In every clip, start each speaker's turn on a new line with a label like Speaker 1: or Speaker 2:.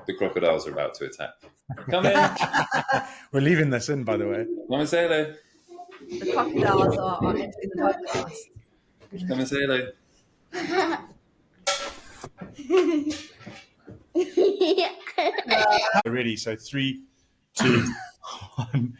Speaker 1: The crocodiles are about to attack. Come in.
Speaker 2: We're leaving this in, by the way.
Speaker 1: Come and say hello.
Speaker 3: The crocodiles are entering the podcast.
Speaker 1: Come and say hello.
Speaker 2: Ready, so 3, 2, 1.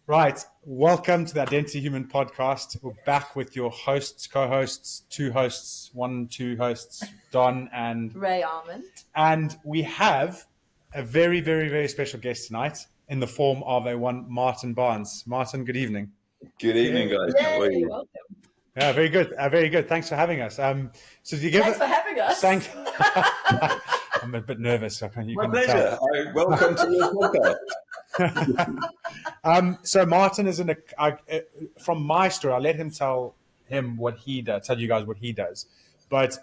Speaker 2: Right, welcome to the Identity Human podcast. We're back with your hosts, co-hosts, 2 hosts, 2 hosts, Don and
Speaker 3: Ray Armand.
Speaker 2: And we have a very, very, very special guest tonight in the form of Martin Barnes. Martin, good evening.
Speaker 1: Good evening, guys. How are you?
Speaker 3: Welcome.
Speaker 2: Yeah, very good. Very good. Thanks for having us.
Speaker 3: Thanks for having us.
Speaker 2: Thanks. I'm a bit nervous. So
Speaker 1: My pleasure. Welcome to your podcast.
Speaker 2: So Martin is from my story. I'll let him tell you guys what he does. But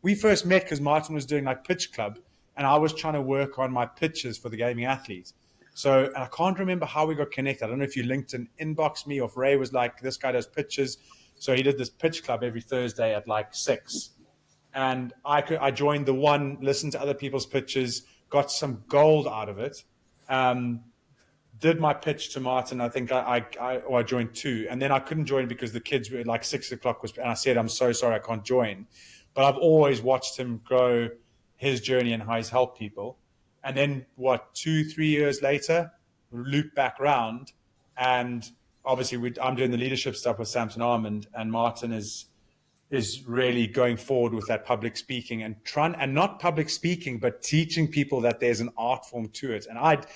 Speaker 2: we first met because Martin was doing like pitch club, and I was trying to work on my pitches for the Gaming Athlete. So and I can't remember how we got connected. I don't know if you linked and inboxed me or if Ray was like, this guy does pitches. So he did this pitch club every Thursday at like 6. And I joined the one, listened to other people's pitches, got some gold out of it. Did my pitch to Martin. I think I joined 2, and then I couldn't join because the kids were like 6 o'clock and I said, I'm so sorry, I can't join. But I've always watched him grow his journey and how he's helped people. And then 2-3 years later, loop back round, and obviously I'm doing the leadership stuff with Samson Armand, and Martin is really going forward with that public speaking and not public speaking, but teaching people that there's an art form to it. And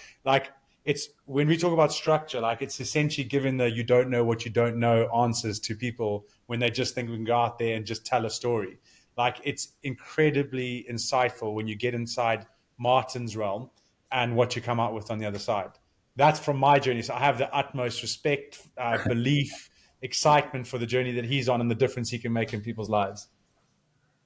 Speaker 2: it's when we talk about structure, like it's essentially giving the you don't know what you don't know answers to people when they just think we can go out there and just tell a story. Like it's incredibly insightful when you get inside Martin's realm and what you come out with on the other side. That's from my journey. So I have the utmost respect, belief, excitement for the journey that he's on and the difference he can make in people's lives.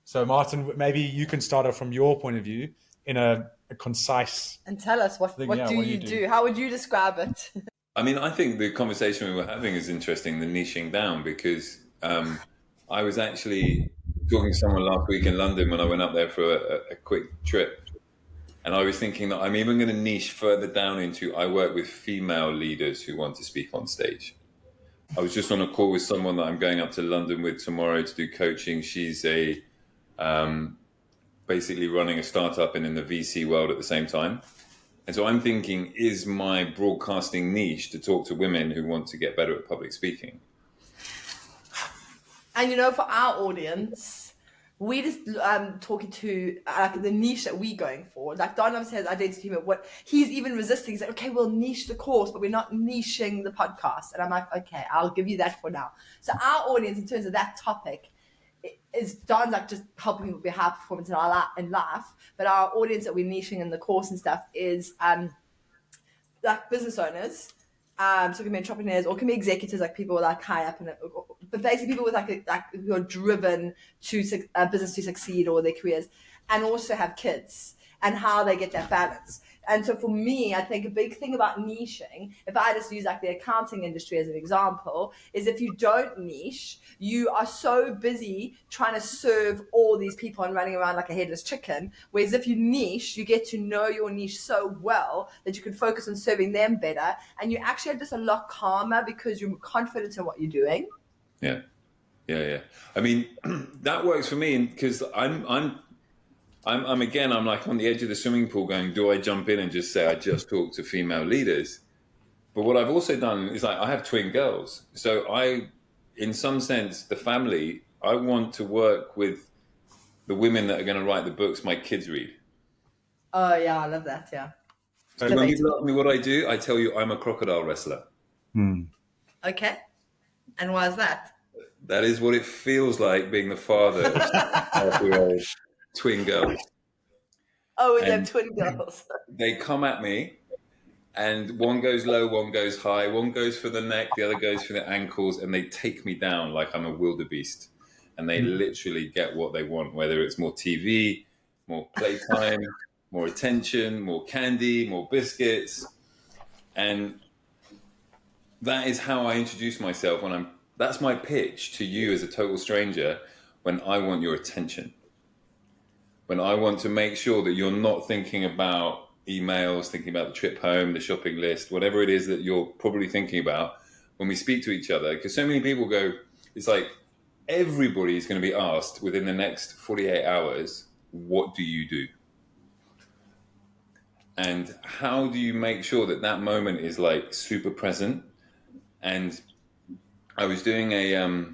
Speaker 2: So Martin, maybe you can start off from your point of view in a concise
Speaker 3: and tell us what do you do? How would you describe it?
Speaker 1: I mean, I think the conversation we were having is interesting, the niching down, because I was actually talking to someone last week in London when I went up there for a quick trip. And I was thinking that I'm even going to niche further down into, I work with female leaders who want to speak on stage. I was just on a call with someone that I'm going up to London with tomorrow to do coaching. She's basically running a startup and in the VC world at the same time. And so I'm thinking, is my broadcasting niche to talk to women who want to get better at public speaking?
Speaker 3: And for our audience, we just talking to the niche that we're going for. Like Don obviously has identity human. What he's even resisting, he's like, okay, we'll niche the course, but we're not niching the podcast. And I'm like, okay, I'll give you that for now. So our audience, in terms of that topic, is Don's like just helping people be high performance in life. But our audience that we're niching in the course and stuff is like business owners. So it can be entrepreneurs or it can be executives, like people like high up but basically people with like who are driven to business to succeed or their careers, and also have kids and how they get that balance. And so for me, I think a big thing about niching, if I just use like the accounting industry as an example, is if you don't niche, you are so busy trying to serve all these people and running around like a headless chicken. Whereas if you niche, you get to know your niche so well that you can focus on serving them better. And you actually are just a lot calmer because you're confident in what you're doing.
Speaker 1: Yeah. I mean, that works for me because I'm like on the edge of the swimming pool going, do I jump in and just say I just talk to female leaders? But what I've also done is I have twin girls. So in some sense, the family, I want to work with the women that are going to write the books my kids read.
Speaker 3: Oh, yeah, I love that, yeah.
Speaker 1: So when people ask me what I do, I tell you I'm a crocodile wrestler.
Speaker 3: Okay. And why is that?
Speaker 1: That is what it feels like being the father of your twin girls.
Speaker 3: Oh, we have twin girls.
Speaker 1: They come at me, and one goes low, one goes high, one goes for the neck, the other goes for the ankles, and they take me down like I'm a wildebeest. And they literally get what they want, whether it's more TV, more playtime, more attention, more candy, more biscuits. And that is how I introduce myself that's my pitch to you as a total stranger when I want your attention. when I want to make sure that you're not thinking about emails, thinking about the trip home, the shopping list, whatever it is that you're probably thinking about when we speak to each other. Because so many people go, it's like everybody is going to be asked within the next 48 hours, what do you do? And how do you make sure that that moment is like super present? And I was doing a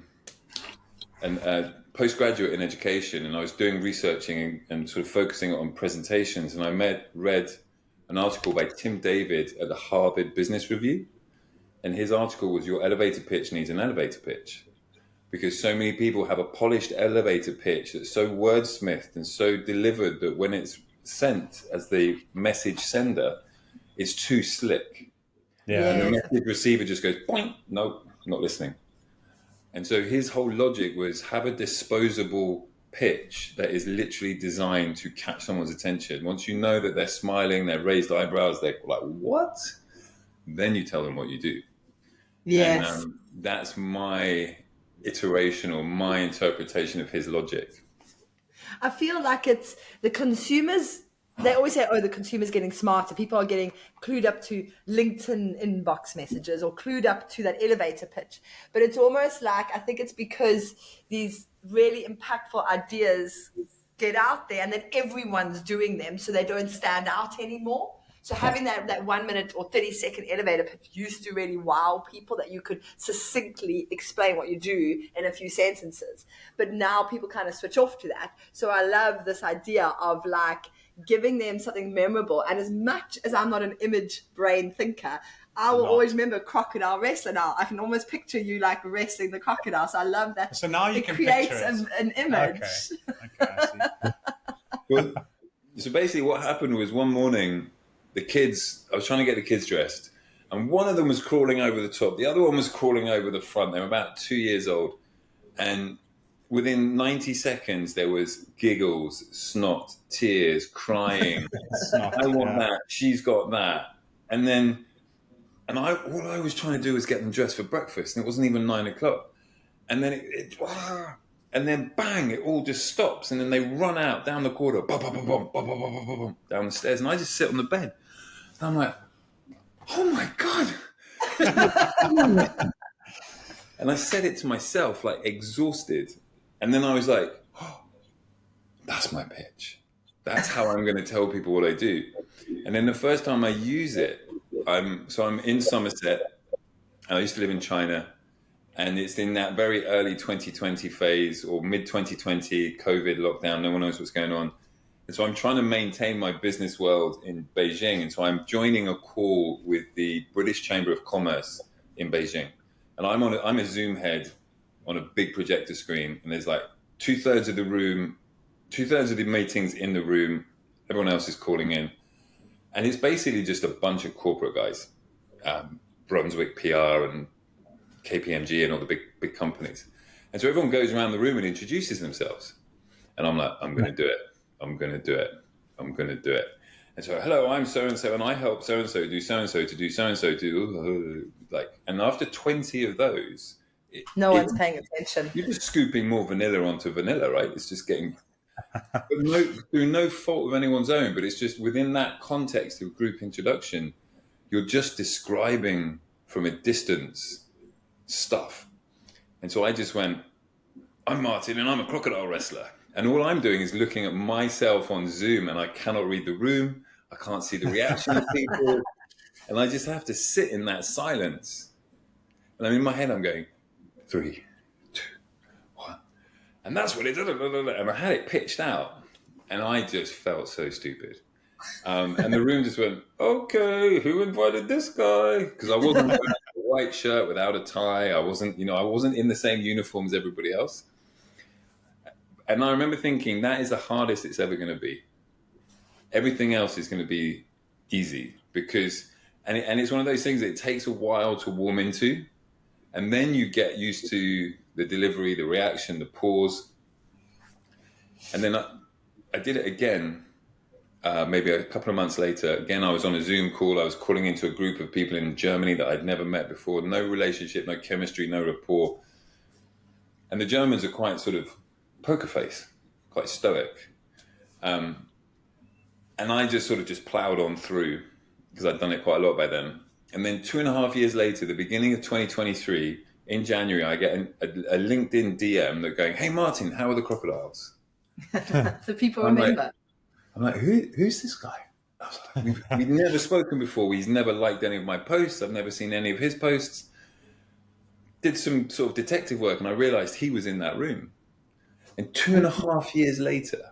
Speaker 1: postgraduate in education, and I was doing researching and sort of focusing on presentations. And I read an article by Tim David at the Harvard Business Review. And his article was, your elevator pitch needs an elevator pitch. Because so many people have a polished elevator pitch that's so wordsmithed and so delivered that when it's sent as the message sender, it's too slick.
Speaker 2: Yeah.
Speaker 1: And the message receiver just goes, boing, nope, not listening. And so his whole logic was have a disposable pitch that is literally designed to catch someone's attention. Once you know that they're smiling, they're raised eyebrows, they're like, what? Then you tell them what you do.
Speaker 3: Yes.
Speaker 1: And that's my iteration or my interpretation of his logic.
Speaker 3: I feel like it's the consumers. They always say, oh, the consumer's getting smarter. People are getting clued up to LinkedIn inbox messages or clued up to that elevator pitch. But it's almost like, I think it's because these really impactful ideas get out there and then everyone's doing them, so they don't stand out anymore. So having that 1 minute or 30-second elevator pitch used to really wow people, that you could succinctly explain what you do in a few sentences. But now people kind of switch off to that. So I love this idea of like giving them something memorable. And as much as I'm not an image brain thinker, I will always remember crocodile wrestler now. I can almost picture you like wrestling the crocodile. So I love that.
Speaker 2: So now you
Speaker 3: it
Speaker 2: can
Speaker 3: creates
Speaker 2: picture it.
Speaker 3: an image.
Speaker 2: Okay, I see.
Speaker 1: Well, so basically what happened was one morning, I was trying to get the kids dressed, and one of them was crawling over the top. The other one was crawling over the front. They were about 2 years old. And within 90 seconds, there was giggles, snot, tears, crying. I want that. She's got that. And all I was trying to do was get them dressed for breakfast, and it wasn't even 9 o'clock. And then and then bang, it all just stops. And then they run out down the corridor, down the stairs. And I just sit on the bed. And I'm like, oh my God. And I said it to myself, like exhausted. And then I was like, oh, that's my pitch. That's how I'm going to tell people what I do. And then the first time I use it, I'm in Somerset. I used to live in China. And it's in that very early 2020 phase or mid 2020 COVID lockdown. No one knows what's going on. And so I'm trying to maintain my business world in Beijing. And so I'm joining a call with the British Chamber of Commerce in Beijing. And I'm a Zoom head on a big projector screen. And there's like 2/3 of the room, 2/3 of the meetings in the room. Everyone else is calling in. And it's basically just a bunch of corporate guys, Brunswick PR and KPMG and all the big companies. And so everyone goes around the room and introduces themselves. And I'm like, I'm going to do it. I'm going to do it. I'm going to do it. And so, hello, I'm so-and-so, and I help so-and-so do so-and-so to do so-and-so to and after 20 of those,
Speaker 3: no one's paying attention.
Speaker 1: You're just scooping more vanilla onto vanilla, right? It's just getting, through no fault of anyone's own, but it's just within that context of group introduction, you're just describing from a distance stuff. And so I just went, I'm Martin and I'm a crocodile wrestler. And all I'm doing is looking at myself on Zoom, and I cannot read the room. I can't see the reaction of people. And I just have to sit in that silence. And I'm in my head, I'm going, 3, 2, 1. And that's what it did. And I had it pitched out. And I just felt so stupid. And the room just went, okay, who invited this guy? Because I wasn't wearing a white shirt without a tie. I wasn't in the same uniform as everybody else. And I remember thinking, that is the hardest it's ever going to be. Everything else is going to be easy because, and it's one of those things that it takes a while to warm into. And then you get used to the delivery, the reaction, the pause. And then I did it again. Maybe a couple of months later, again, I was on a Zoom call. I was calling into a group of people in Germany that I'd never met before. No relationship, no chemistry, no rapport. And the Germans are quite sort of poker face, quite stoic. And I just sort of just plowed on through because I'd done it quite a lot by then. And then 2.5 years later, the beginning of 2023, in January, I get a LinkedIn DM that going, "Hey Martin, how are the crocodiles?"
Speaker 3: So people
Speaker 1: I'm
Speaker 3: remember.
Speaker 1: like, who's this guy? I was like, we've never spoken before. He's never liked any of my posts. I've never seen any of his posts. Did some sort of detective work, and I realized he was in that room. And 2.5 years later,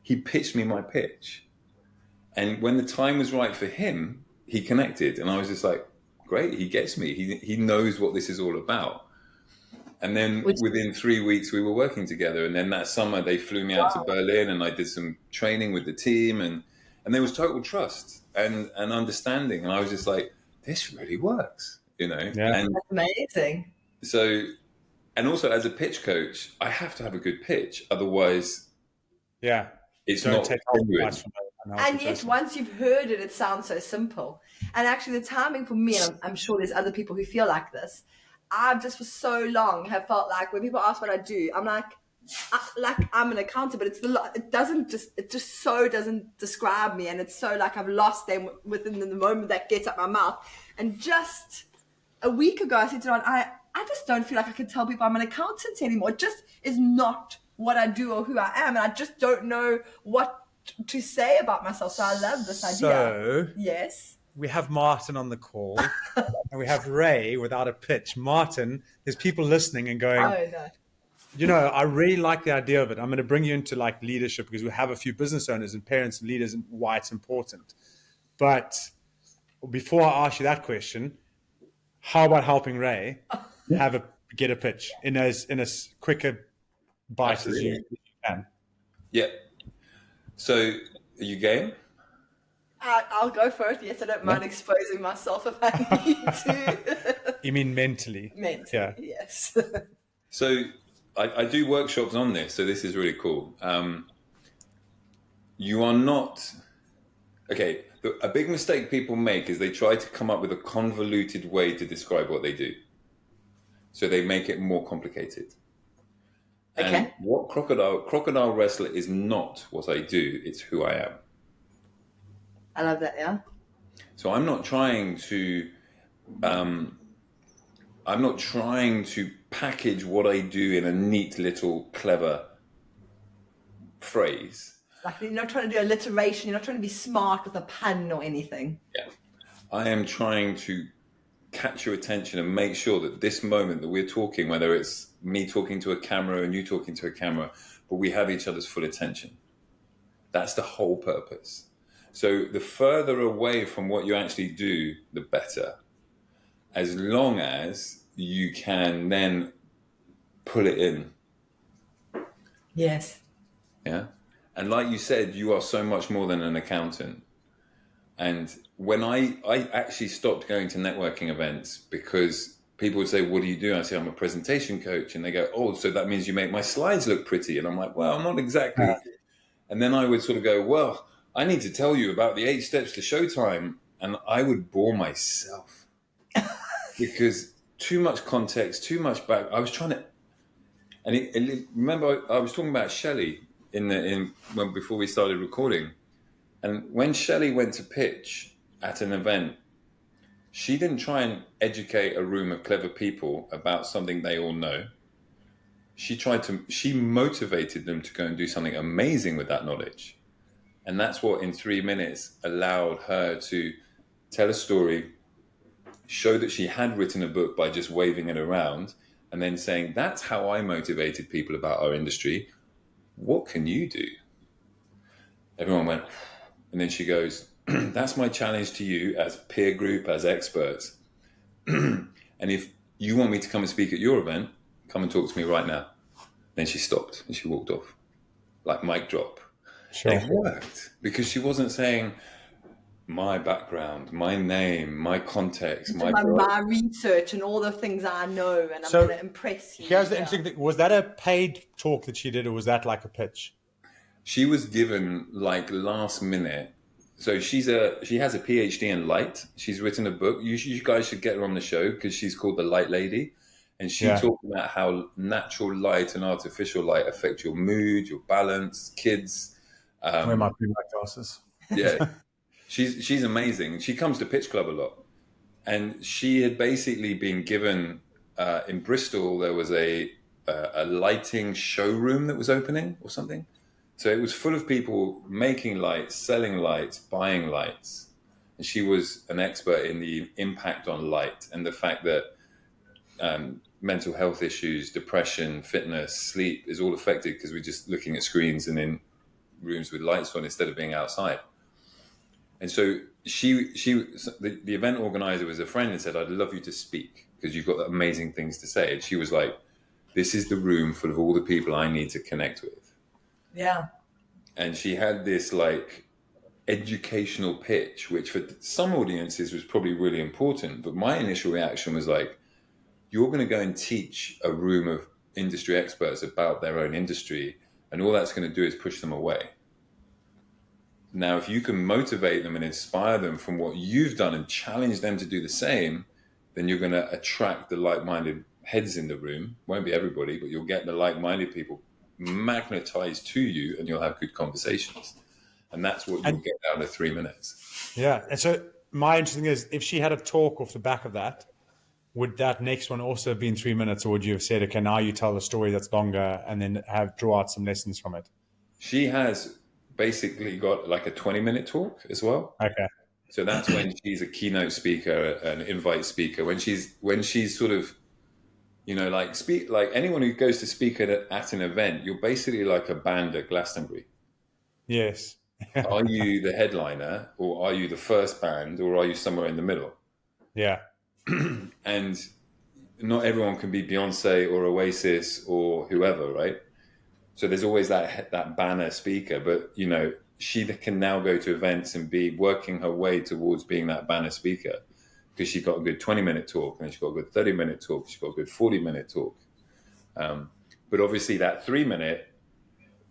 Speaker 1: he pitched me my pitch. And when the time was right for him, he connected. And I was just like, great, he gets me. He knows what this is all about. And then within 3 weeks, we were working together. And then that summer, they flew me out to Berlin, and I did some training with the team. And there was total trust and understanding. And I was just like, this really works, you know?
Speaker 2: Yeah.
Speaker 1: And
Speaker 3: That's amazing.
Speaker 1: so, and also as a pitch coach, I have to have a good pitch. Otherwise,
Speaker 2: Yeah.
Speaker 1: it's
Speaker 2: Don't
Speaker 1: not
Speaker 2: take
Speaker 1: genuine.
Speaker 2: advice from an
Speaker 3: And
Speaker 2: unhealthy
Speaker 3: yet,
Speaker 2: person.
Speaker 3: once you've heard it, it sounds so simple. And actually, the timing for me, and I'm sure there's other people who feel like this, I've just for so long have felt like when people ask what I do, I'm like I'm an accountant, but it just so doesn't describe me, and it's so like I've lost them within the moment that gets out my mouth. And just a week ago, I said to Ron, I just don't feel like I can tell people I'm an accountant anymore. It just is not what I do or who I am, and I just don't know what to say about myself. So I love this idea.
Speaker 2: So
Speaker 3: Yes.
Speaker 2: we have Martin on the call, and we have Ray without a pitch. Martin, there's people listening and going,
Speaker 3: Oh no.
Speaker 2: you know, I really like the idea of it. I'm going to bring you into like leadership because we have a few business owners and parents and leaders and why it's important. But before I ask you that question, how about helping Ray get a pitch in as quicker bite as you can?
Speaker 1: Yeah. So, are you game?
Speaker 3: I'll go for it. Yes, I don't mind exposing myself if I need to.
Speaker 2: You mean mentally?
Speaker 3: Mentally,
Speaker 2: Yeah.
Speaker 3: yes.
Speaker 1: So, I do workshops on this, so this is really cool. You are not... Okay, a big mistake people make is they try to come up with a convoluted way to describe what they do. So they make it more complicated.
Speaker 3: Okay.
Speaker 1: And what crocodile wrestler is not what I do, it's who I am.
Speaker 3: I love that, yeah.
Speaker 1: So I'm not trying to package what I do in a neat little clever phrase.
Speaker 3: Like you're not trying to do alliteration, you're not trying to be smart with a pun or anything.
Speaker 1: Yeah. I am trying to catch your attention and make sure that this moment that we're talking, whether it's me talking to a camera and you talking to a camera, but we have each other's full attention. That's the whole purpose. So the further away from what you actually do, the better. As long as you can then pull it in.
Speaker 3: Yes.
Speaker 1: Yeah. And like you said, you are so much more than an accountant. And when I actually stopped going to networking events because people would say, what do you do? I say, I'm a presentation coach. And they go, oh, so that means you make my slides look pretty. And I'm like, well, not exactly. And then I would sort of go, well, I need to tell you about the 8 steps to Showtime. And I would bore myself because too much context, too much back. I was trying to, remember I was talking about Shelley before we started recording. And when Shelley went to pitch at an event, she didn't try and educate a room of clever people about something they all know. She motivated them to go and do something amazing with that knowledge. And that's what in 3 minutes allowed her to tell a story, show that she had written a book by just waving it around, and then saying, that's how I motivated people about our industry. What can you do? Everyone went, and then she goes, that's my challenge to you as peer group, as experts. And if you want me to come and speak at your event, come and talk to me right now. Then she stopped and she walked off, like mic drop.
Speaker 2: Sure.
Speaker 1: And it worked because she wasn't saying my background, my name, my context, my
Speaker 3: research and all the things I know, and I'm
Speaker 2: So,
Speaker 3: going to impress you.
Speaker 2: Here's the interesting thing. Was that a paid talk that she did, or was that like a pitch?
Speaker 1: She was given like last minute. So she has a PhD in light. She's written a book. You guys should get her on the show because she's called The Light Lady. And she talked about how natural light and artificial light affect your mood, your balance, kids,
Speaker 2: Wear my blue light glasses.
Speaker 1: Yeah, she's amazing. She comes to Pitch Club a lot, and she had basically been given in Bristol. There was a lighting showroom that was opening or something. So it was full of people making lights, selling lights, buying lights. And she was an expert in the impact on light and the fact that mental health issues, depression, fitness, sleep is all affected because we're just looking at screens and in rooms with lights on instead of being outside. And so the event organizer was a friend and said, I'd love you to speak because you've got amazing things to say. And she was like, this is the room full of all the people I need to connect with.
Speaker 3: Yeah.
Speaker 1: And she had this like educational pitch, which for some audiences was probably really important. But my initial reaction was like, you're going to go and teach a room of industry experts about their own industry, and all that's going to do is push them away. Now, if you can motivate them and inspire them from what you've done and challenge them to do the same, then you're going to attract the like-minded heads in the room. Won't be everybody, but you'll get the like-minded people magnetized to you, and you'll have good conversations. And that's what you'll get down to 3 minutes.
Speaker 2: Yeah. And so my interesting is, if she had a talk off the back of that, would that next one also have been 3 minutes, or would you have said, okay, now you tell a story that's longer and then draw out some lessons from it?
Speaker 1: She has basically got like a 20-minute talk as well.
Speaker 2: Okay.
Speaker 1: So that's when she's a keynote speaker, an invite speaker. When she's sort of, like anyone who goes to speak at an event, you're basically like a band at Glastonbury.
Speaker 2: Yes.
Speaker 1: Are you the headliner, or are you the first band, or are you somewhere in the middle?
Speaker 2: Yeah.
Speaker 1: And not everyone can be Beyonce or Oasis or whoever, right? So there's always that banner speaker, but she can now go to events and be working her way towards being that banner speaker because she got a good 20-minute talk, and she got a good 30-minute talk, she got a good 40-minute talk. But obviously that 3-minute,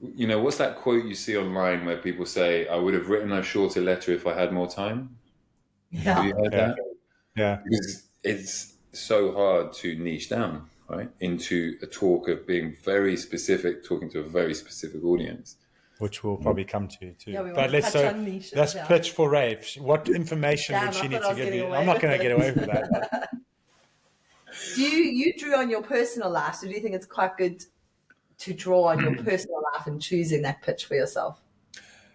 Speaker 1: what's that quote you see online where people say, I would have written a shorter letter if I had more time?
Speaker 3: Yeah.
Speaker 1: Have you heard that?
Speaker 2: Yeah.
Speaker 1: Because it's so hard to niche down, right, into a talk of being very specific, talking to a very specific audience.
Speaker 2: Which we'll probably come to too.
Speaker 3: Yeah,
Speaker 2: but let's pitch for Ray. What information would she need to give you? I'm not going to get away with that.
Speaker 3: Do you drew on your personal life? So do you think it's quite good to draw on your personal life and choosing that pitch for yourself?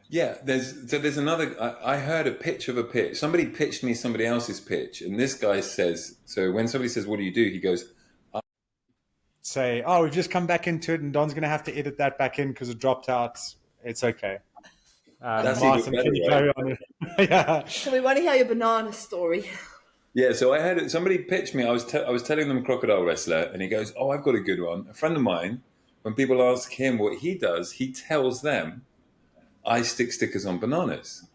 Speaker 1: Yeah, there's another. I heard a pitch of a pitch. Somebody pitched me somebody else's pitch, and this guy says, so when somebody says, what do you do? He goes,
Speaker 2: say, oh, we've just come back into it, and Don's going to have to edit that back in because it dropped out. It's okay.
Speaker 1: That's
Speaker 2: Martin,
Speaker 1: even better,
Speaker 2: can you carry on? Yeah.
Speaker 3: So we want to hear your banana story.
Speaker 1: Yeah, so I had somebody pitch me. I was telling them crocodile wrestler, and he goes, oh, I've got a good one. A friend of mine, when people ask him what he does, he tells them, I stick stickers on bananas.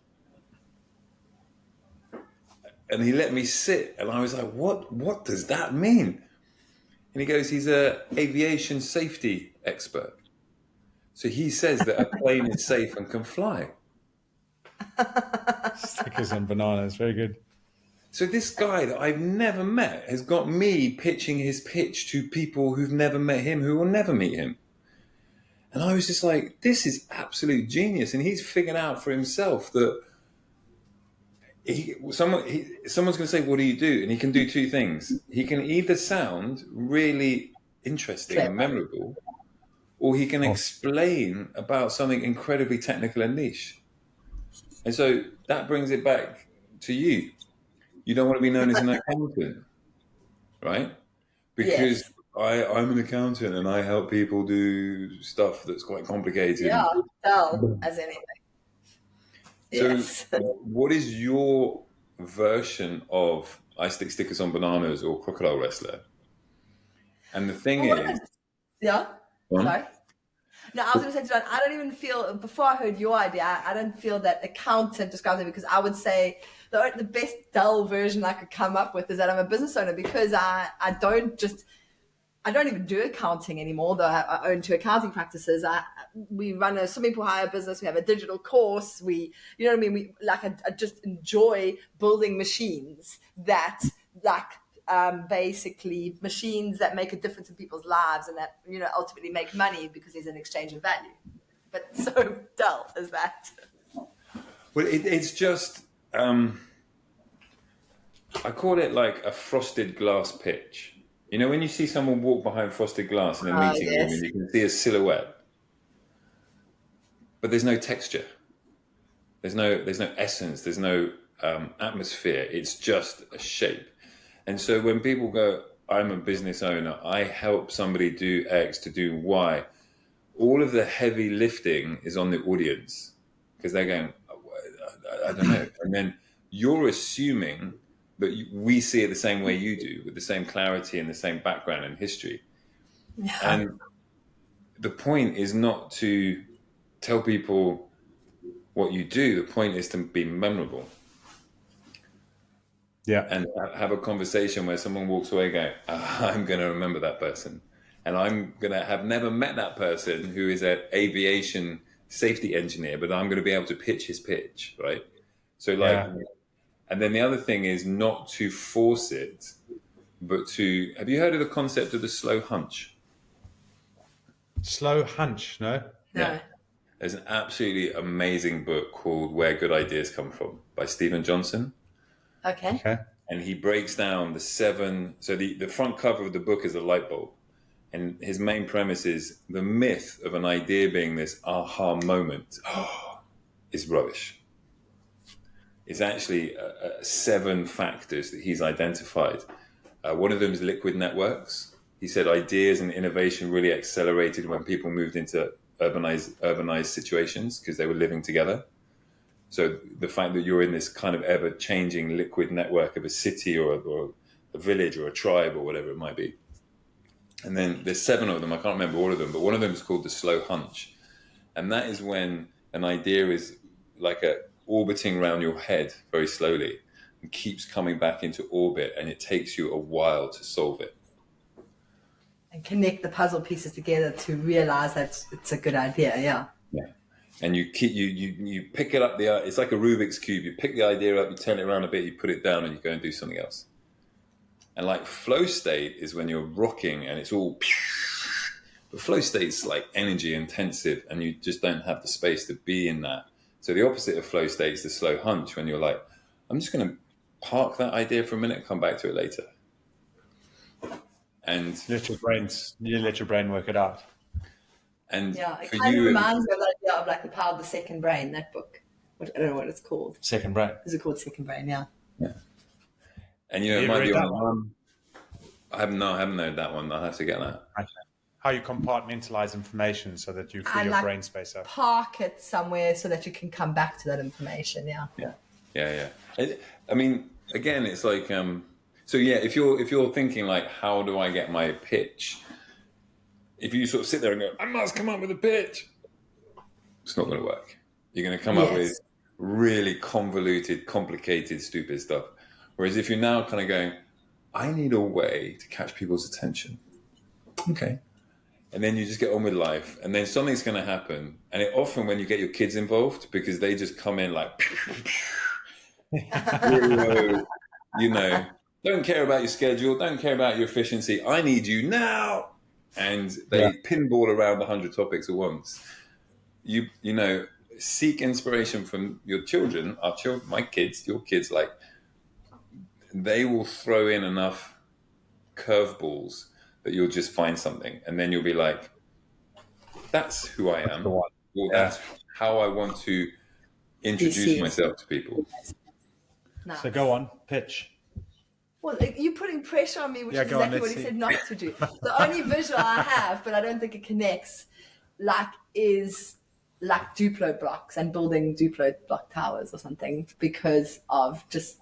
Speaker 1: And he let me sit, and I was like, what does that mean? And he goes, he's an aviation safety expert. So he says that a plane is safe and can fly.
Speaker 2: Stickers on bananas, very good.
Speaker 1: So this guy that I've never met has got me pitching his pitch to people who've never met him, who will never meet him. And I was just like, this is absolute genius. And he's figured out for himself that someone's going to say, what do you do? And he can do two things. He can either sound really interesting and memorable, or he can explain about something incredibly technical and niche. And so that brings it back to you. You don't want to be known as an accountant, right? Because I'm an accountant and I help people do stuff that's quite complicated.
Speaker 3: Yeah, tell as anything.
Speaker 1: So what is your version of I stick stickers on bananas or crocodile wrestler? And the thing is...
Speaker 3: Yeah? Sorry? No, I was going to say to John, I don't even feel, before I heard your idea, I don't feel that accountant describes it, because I would say the best dull version I could come up with is that I'm a business owner, because I don't even do accounting anymore, though I own 2 accounting practices. We run a swimming pool hire business. We have a digital course. You know what I mean? I just enjoy building machines that basically machines that make a difference in people's lives and that, ultimately make money because there's an exchange of value. but so dull as that.
Speaker 1: Well, it's just, I call it like a frosted glass pitch. You know, when you see someone walk behind frosted glass in a meeting room
Speaker 3: Yes.
Speaker 1: and you can see a silhouette, but there's no texture. There's no essence. There's no atmosphere. It's just a shape. And so when people go, I'm a business owner, I help somebody do X to do Y, all of the heavy lifting is on the audience because they're going, I don't know. And then you're assuming that we see it the same way you do, with the same clarity and the same background and history.
Speaker 3: Yeah.
Speaker 1: And the point is not to tell people what you do. The point is to be memorable.
Speaker 2: Yeah.
Speaker 1: And have a conversation where someone walks away going, I'm going to remember that person. And I'm going to have never met that person who is an aviation safety engineer, but I'm going to be able to pitch his pitch, right? So and then the other thing is not to force it, but to, have you heard of the concept of the slow hunch?
Speaker 2: Slow hunch, no?
Speaker 3: No.
Speaker 1: Yeah. There's an absolutely amazing book called Where Good Ideas Come From by Stephen Johnson.
Speaker 3: Okay.
Speaker 1: And he breaks down the 7. So the front cover of the book is a light bulb. And his main premise is the myth of an idea being this aha moment is rubbish. It's actually 7 factors that he's identified. One of them is liquid networks. He said ideas and innovation really accelerated when people moved into urbanized situations because they were living together. So the fact that you're in this kind of ever-changing liquid network of a city or a village or a tribe or whatever it might be. And then there's 7 of them. I can't remember all of them, but one of them is called the slow hunch. And that is when an idea is like orbiting around your head very slowly and keeps coming back into orbit, and it takes you a while to solve it.
Speaker 3: And connect the puzzle pieces together to realize that it's a good idea. Yeah.
Speaker 1: Yeah. And you pick it up, it's like a Rubik's Cube. You pick the idea up, you turn it around a bit, you put it down, and you go and do something else. And like flow state is when you're rocking and it's all, but flow state's like energy intensive and you just don't have the space to be in that. So the opposite of flow state is the slow hunch, when you're like, I'm just going to park that idea for a minute and come back to it later. And
Speaker 2: let your brain work it out.
Speaker 1: And
Speaker 3: yeah, it
Speaker 1: for
Speaker 3: kind of
Speaker 1: you,
Speaker 3: reminds me of the idea of like The Power of the Second Brain, that book. I don't know what it's called.
Speaker 2: Second brain.
Speaker 3: Is it called Second Brain? Yeah.
Speaker 1: and you know, it might be on. I haven't heard that one. I'll have to get that.
Speaker 2: Okay. How you compartmentalize information so that you free
Speaker 3: And
Speaker 2: your
Speaker 3: like
Speaker 2: brain space up.
Speaker 3: Park it somewhere so that you can come back to that information. Yeah.
Speaker 1: Yeah. I mean, again, it's like, so yeah, if you're thinking like, how do I get my pitch? If you sort of sit there and go, I must come up with a pitch, it's not going to work. You're going to come up with really convoluted, complicated, stupid stuff. Whereas if you're now kind of going, I need a way to catch people's attention. Okay. And then you just get on with life, and then something's going to happen. And it often, when you get your kids involved, because they just come in like, you know, don't care about your schedule, don't care about your efficiency. I need you now. And they pinball around 100 topics at once. You know, seek inspiration from your children, my kids, your kids, like, they will throw in enough curveballs that you'll just find something, and then you'll be like, that's who I am. Well, that's how I want to introduce myself to people.
Speaker 3: Nice.
Speaker 2: So go on, pitch.
Speaker 3: Well, you're putting pressure on me, which is exactly what he said not to do. The only visual I have, but I don't think it connects, is Duplo blocks and building Duplo block towers or something, because of just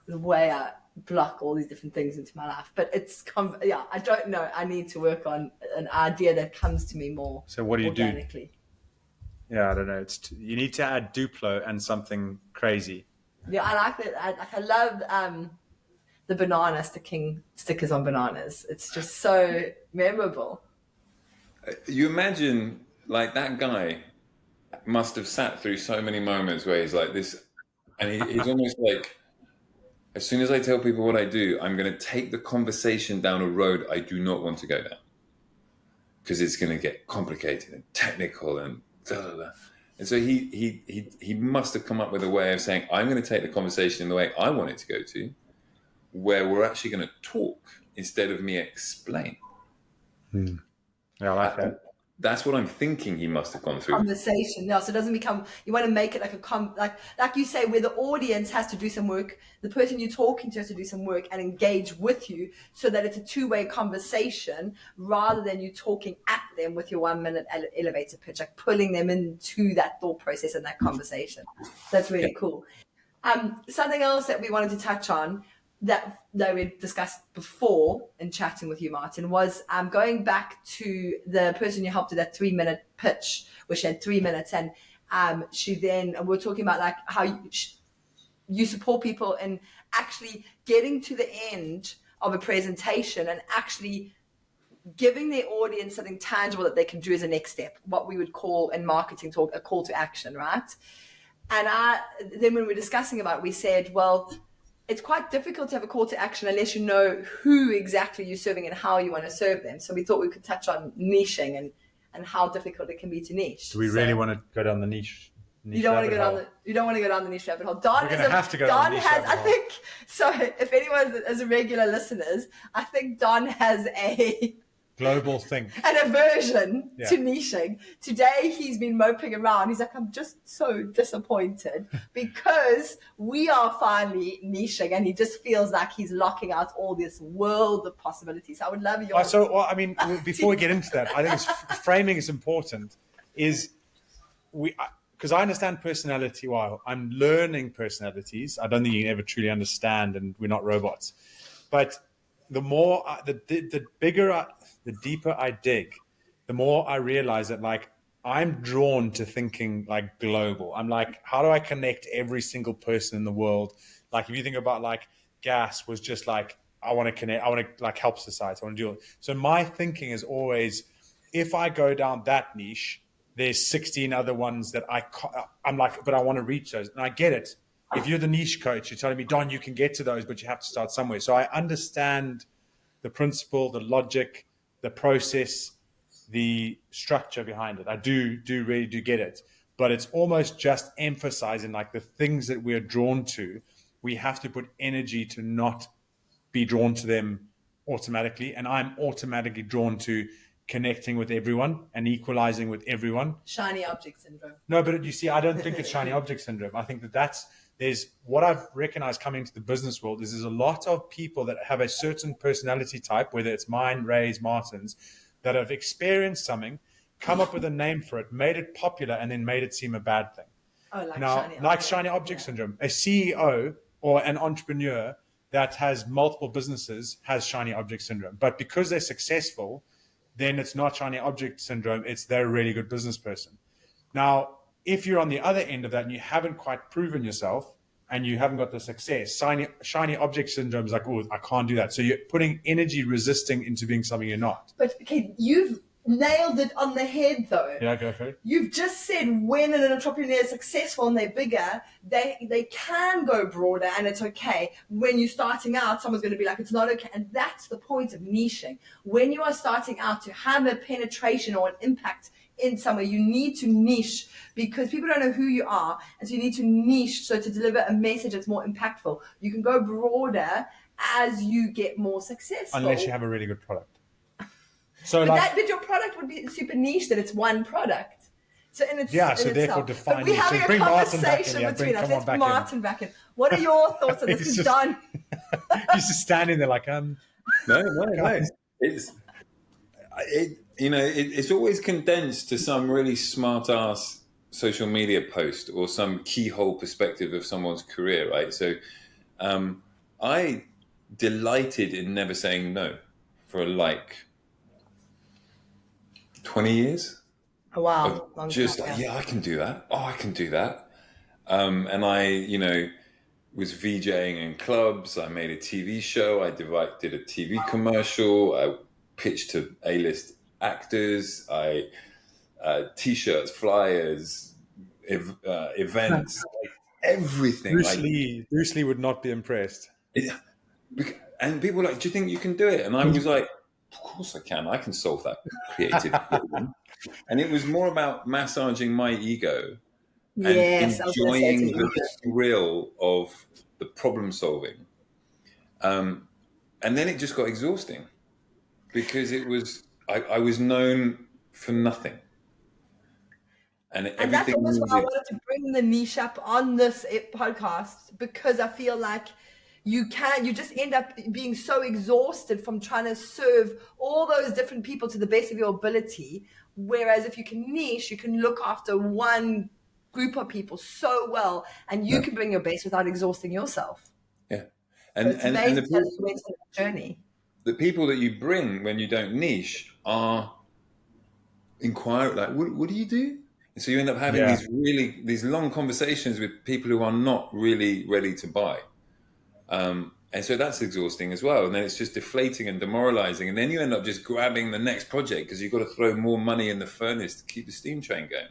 Speaker 3: the way I block all these different things into my life. But I don't know. I need to work on an idea that comes to me more.
Speaker 2: So what do you
Speaker 3: organically.
Speaker 2: Yeah, I don't know. You need to add Duplo and something crazy.
Speaker 3: Yeah, I like that. I love the banana stickers on bananas. It's just so memorable.
Speaker 1: You imagine, like, that guy must have sat through so many moments where he's like this, and he's almost like, as soon as I tell people what I do, I'm going to take the conversation down a road I do not want to go down, because it's going to get complicated and technical and da, da, da. And so he must have come up with a way of saying, I'm going to take the conversation in the way I want it to go to, where we're actually going to talk instead of me explain.
Speaker 2: Yeah, I like that.
Speaker 1: That's what I'm thinking he must have gone through.
Speaker 3: Conversation. No, so it doesn't become, you want to make it like like you say, where the audience has to do some work, the person you're talking to has to do some work and engage with you, so that it's a two-way conversation rather than you talking at them with your 1 minute elevator pitch, like pulling them into that thought process and that conversation. That's really cool. Something else that we wanted to touch on that we discussed before in chatting with you, Martin, was going back to the person you helped with that 3 minute pitch, which had 3 minutes. And she then, we're talking about like how you support people in actually getting to the end of a presentation and actually giving their audience something tangible that they can do as a next step, what we would call in marketing talk a call to action, right? And then when we were discussing about it, we said, well, it's quite difficult to have a call to action unless you know who exactly you're serving and how you want to serve them. So we thought we could touch on niching and how difficult it can be to niche.
Speaker 2: Do we really want to go down the niche?
Speaker 3: You don't want to go down the niche rabbit hole. Don
Speaker 2: We're going to have to go down the niche rabbit hole.
Speaker 3: I think, so if anyone is a regular listeners, I think Don has a
Speaker 2: global thing,
Speaker 3: an aversion to niching. Today he's been moping around. He's like, I'm just so disappointed because we are finally niching, and he just feels like he's locking out all this world of possibilities. I would love your.
Speaker 2: Before we get into that, I think framing is important. Because I understand personality. While I'm learning personalities, I don't think you can ever truly understand, and we're not robots. But the more, the deeper I dig, the more I realize that like I'm drawn to thinking like global. I'm like, how do I connect every single person in the world? Like if you think about like gas was just like, I want to connect, I want to like help society, I want to do it. So my thinking is always, if I go down that niche, there's 16 other ones that I'm like, but I want to reach those. And I get it. If you're the niche coach, you're telling me, Don, you can get to those, but you have to start somewhere. So I understand the principle, the logic, the process, the structure behind it. I really get it. But it's almost just emphasizing like the things that we're drawn to. We have to put energy to not be drawn to them automatically. And I'm automatically drawn to connecting with everyone and equalizing with everyone.
Speaker 3: Shiny object syndrome.
Speaker 2: No, but you see, I don't think it's shiny object syndrome. I think there's what I've recognized coming into the business world is there's a lot of people that have a certain personality type, whether it's mine, Ray's, Martin's, that have experienced something, come up with a name for it, made it popular, and then made it seem a bad thing.
Speaker 3: Oh,
Speaker 2: shiny object syndrome. A CEO or an entrepreneur that has multiple businesses has shiny object syndrome. But because they're successful, then it's not shiny object syndrome. It's they're a really good business person. Now, if you're on the other end of that and you haven't quite proven yourself and you haven't got the success, shiny object syndrome is like, oh, I can't do that. So you're putting energy resisting into being something you're not.
Speaker 3: But okay, you've nailed it on the head though.
Speaker 2: Yeah, go for it.
Speaker 3: You've just said when an entrepreneur is successful and they're bigger, they can go broader and it's okay. When you're starting out, someone's going to be like, it's not okay. And that's the point of niching. When you are starting out to have a penetration or an impact in somewhere, you need to niche because people don't know who you are. And so you need to niche so to deliver a message that's more impactful. You can go broader as you get more successful.
Speaker 2: Unless you have a really good product.
Speaker 3: So but your product would be super niche that it's one product. So in itself.
Speaker 2: Therefore define.
Speaker 3: But we're having a conversation between us. Let's Martin back in. What are your thoughts on this? Because Don,
Speaker 2: he's just standing there like
Speaker 1: No. It's always condensed to some really smart ass social media post or some keyhole perspective of someone's career, right? So, I delighted in never saying no for like 20 years.
Speaker 3: Oh, wow.
Speaker 1: Just I can do that. Oh, I can do that. And I, was VJing in clubs. I made a TV show. I did a TV commercial. I pitched to A-list actors. T-shirts, flyers, events, everything.
Speaker 2: Bruce Lee would not be impressed.
Speaker 1: And people were like, do you think you can do it? And I was like, of course I can. I can solve that creative problem. And it was more about massaging my ego and
Speaker 3: Yes, I was going to say it's an
Speaker 1: enjoying the
Speaker 3: ego.
Speaker 1: thrill of the problem solving. And then it just got exhausting because I was known for nothing. And
Speaker 3: And that's
Speaker 1: everything
Speaker 3: almost why I
Speaker 1: needed.
Speaker 3: wanted to bring the niche up on this podcast, because I feel like you just end up being so exhausted from trying to serve all those different people to the best of your ability. Whereas if you can niche, you can look after one group of people so well, and you
Speaker 1: No.
Speaker 3: can bring your best without exhausting yourself.
Speaker 1: Yeah.
Speaker 3: So
Speaker 1: And,
Speaker 3: it's
Speaker 1: and, and
Speaker 3: amazing
Speaker 1: the,
Speaker 3: that
Speaker 1: pe-
Speaker 3: you went on that journey.
Speaker 1: the people that you bring when you don't niche are inquire like, what do you do? And so you end up having
Speaker 2: Yeah.
Speaker 1: these long conversations with people who are not really ready to buy. And so that's exhausting as well. And then it's just deflating and demoralizing. And then you end up just grabbing the next project because you've got to throw more money in the furnace to keep the steam train going.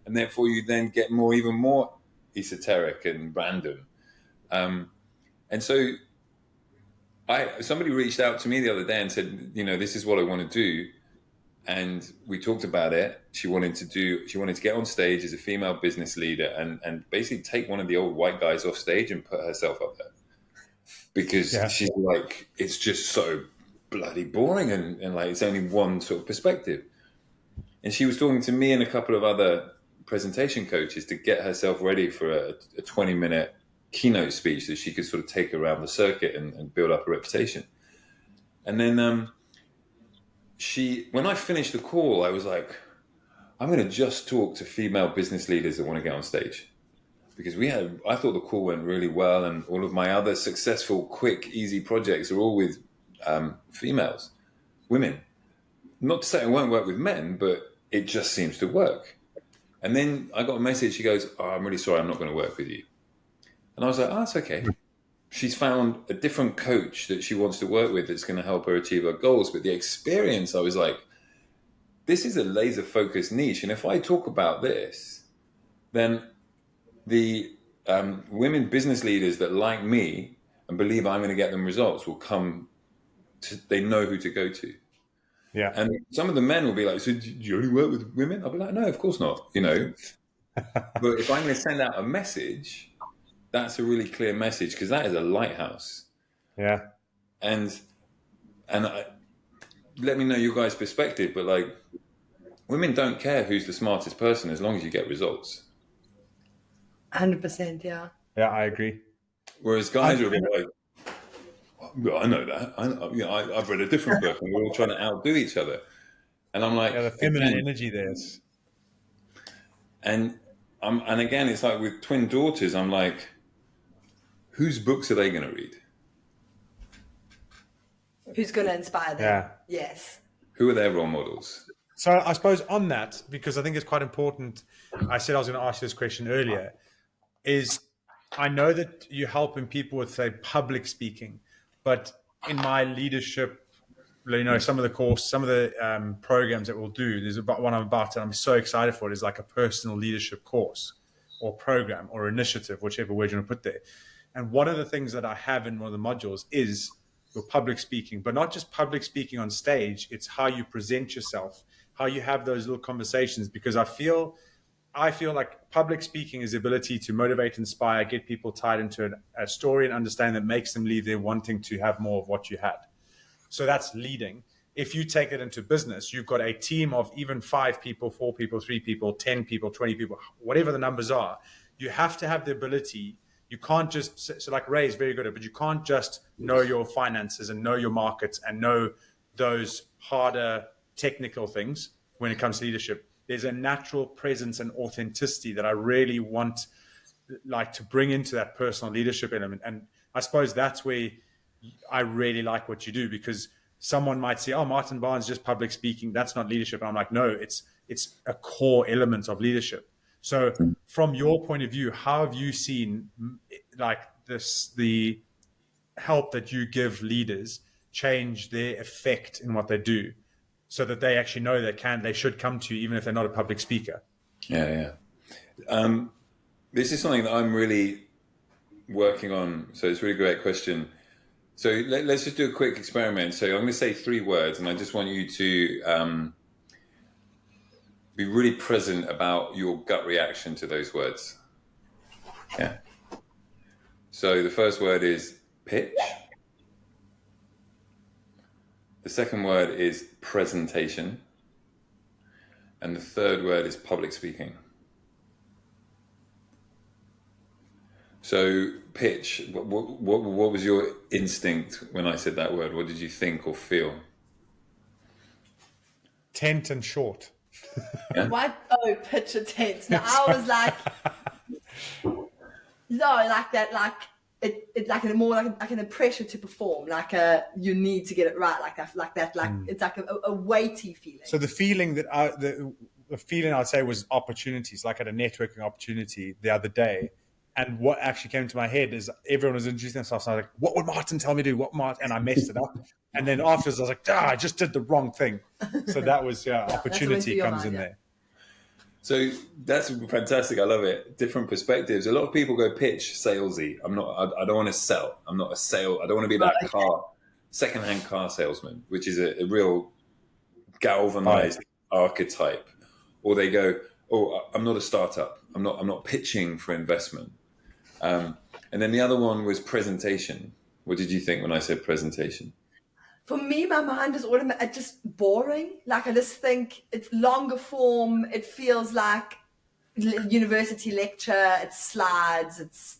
Speaker 1: And therefore you then get even more esoteric and random. And so somebody reached out to me the other day and said, this is what I want to do. And we talked about it. She wanted to get on stage as a female business leader and basically take one of the old white guys off stage and put herself up there. Because
Speaker 2: Yeah.
Speaker 1: she's like, it's just so bloody boring and like it's only one sort of perspective. And she was talking to me and a couple of other presentation coaches to get herself ready for a 20-minute keynote speech that she could sort of take around the circuit and build up a reputation. And then when I finished the call, I was like, I'm going to just talk to female business leaders that want to get on stage. Because I thought the call went really well, and all of my other successful, quick, easy projects are all with females, women. Not to say I won't work with men, but it just seems to work. And then I got a message. She goes, "Oh, I'm really sorry, I'm not going to work with you." And I was like, "Oh, it's okay." She's found a different coach that she wants to work with that's going to help her achieve her goals. But the experience, I was like, this is a laser focused niche. And if I talk about this, then the women business leaders that like me and believe I'm going to get them results will come they know who to go to.
Speaker 2: Yeah.
Speaker 1: And some of the men will be like, so do you only work with women? I'll be like, no, of course not, But if I'm going to send out a message, that's a really clear message because that is a lighthouse.
Speaker 2: Yeah.
Speaker 1: And let me know your guys' perspective, but like women don't care who's the smartest person as long as you get results.
Speaker 3: 100%, yeah.
Speaker 2: Yeah, I agree.
Speaker 1: Whereas guys are a bit like, well, I know that. I've read a different book, and we're all trying to outdo each other. And I'm like,
Speaker 2: Yeah, the feminine energy there is.
Speaker 1: and again, it's like with twin daughters. I'm like, whose books are they going to read?
Speaker 3: Who's going to inspire them?
Speaker 2: Yeah.
Speaker 3: Yes.
Speaker 1: Who are their role models?
Speaker 2: So I suppose on that, because I think it's quite important, I said I was going to ask you this question earlier, is I know that you're helping people with, say, public speaking, but in my leadership, some of the programs that we'll do, there's about one I'm about, and I'm so excited for it, is like a personal leadership course or program or initiative, whichever word you want to put there. And one of the things that I have in one of the modules is your public speaking, but not just public speaking on stage. It's how you present yourself, how you have those little conversations, because I feel like public speaking is the ability to motivate, inspire, get people tied into a story and understand that makes them leave there wanting to have more of what you had. So that's leading. If you take it into business, you've got a team of even 5 people, 4 people, 3 people, 10 people, 20 people, whatever the numbers are. You have to have the ability. You can't just, so like Ray is very good at it, but you can't just know your finances and know your markets and know those harder technical things when it comes to leadership. There's a natural presence and authenticity that I really want to bring into that personal leadership element. And I suppose that's where I really like what you do, because someone might say, oh, Martin Barnes, just public speaking, that's not leadership. And I'm like, no, it's a core element of leadership. So from your point of view, how have you seen the help that you give leaders change their effect in what they do, so that they actually know they should come to you even if they're not a public speaker?
Speaker 1: Yeah. This is something that I'm really working on. So it's a really great question. So let's just do a quick experiment. So I'm going to say 3 words, and I just want you to be really present about your gut reaction to those words. Yeah. So the first word is pitch. The second word is presentation. And the third word is public speaking. So pitch, what was your instinct when I said that word? What did you think or feel?
Speaker 2: Tent and short.
Speaker 1: Yeah?
Speaker 3: What? Oh, picture tent. Now I was like, no, like that, like it like a more like an pressure to perform, like you need to get it right, like that, it's like a weighty feeling.
Speaker 2: So the feeling that the feeling I'd say was opportunities, like at a networking opportunity the other day. And what actually came to my head is everyone was introducing themselves. And I was like, what would Martin tell me to do? And I messed it up. And then afterwards, I was like, I just did the wrong thing. So that was, opportunity comes in there.
Speaker 1: So that's fantastic. I love it. Different perspectives. A lot of people go pitch salesy. I don't want to sell. I'm not a sale. I don't want to be that secondhand car salesman, which is a real galvanized archetype. Or they go, I'm not a startup. I'm not pitching for investment. And then the other one was presentation. What did you think when I said presentation?
Speaker 3: For me, my mind is just boring. Like I just think it's longer form. It feels like university lecture. It's slides. It's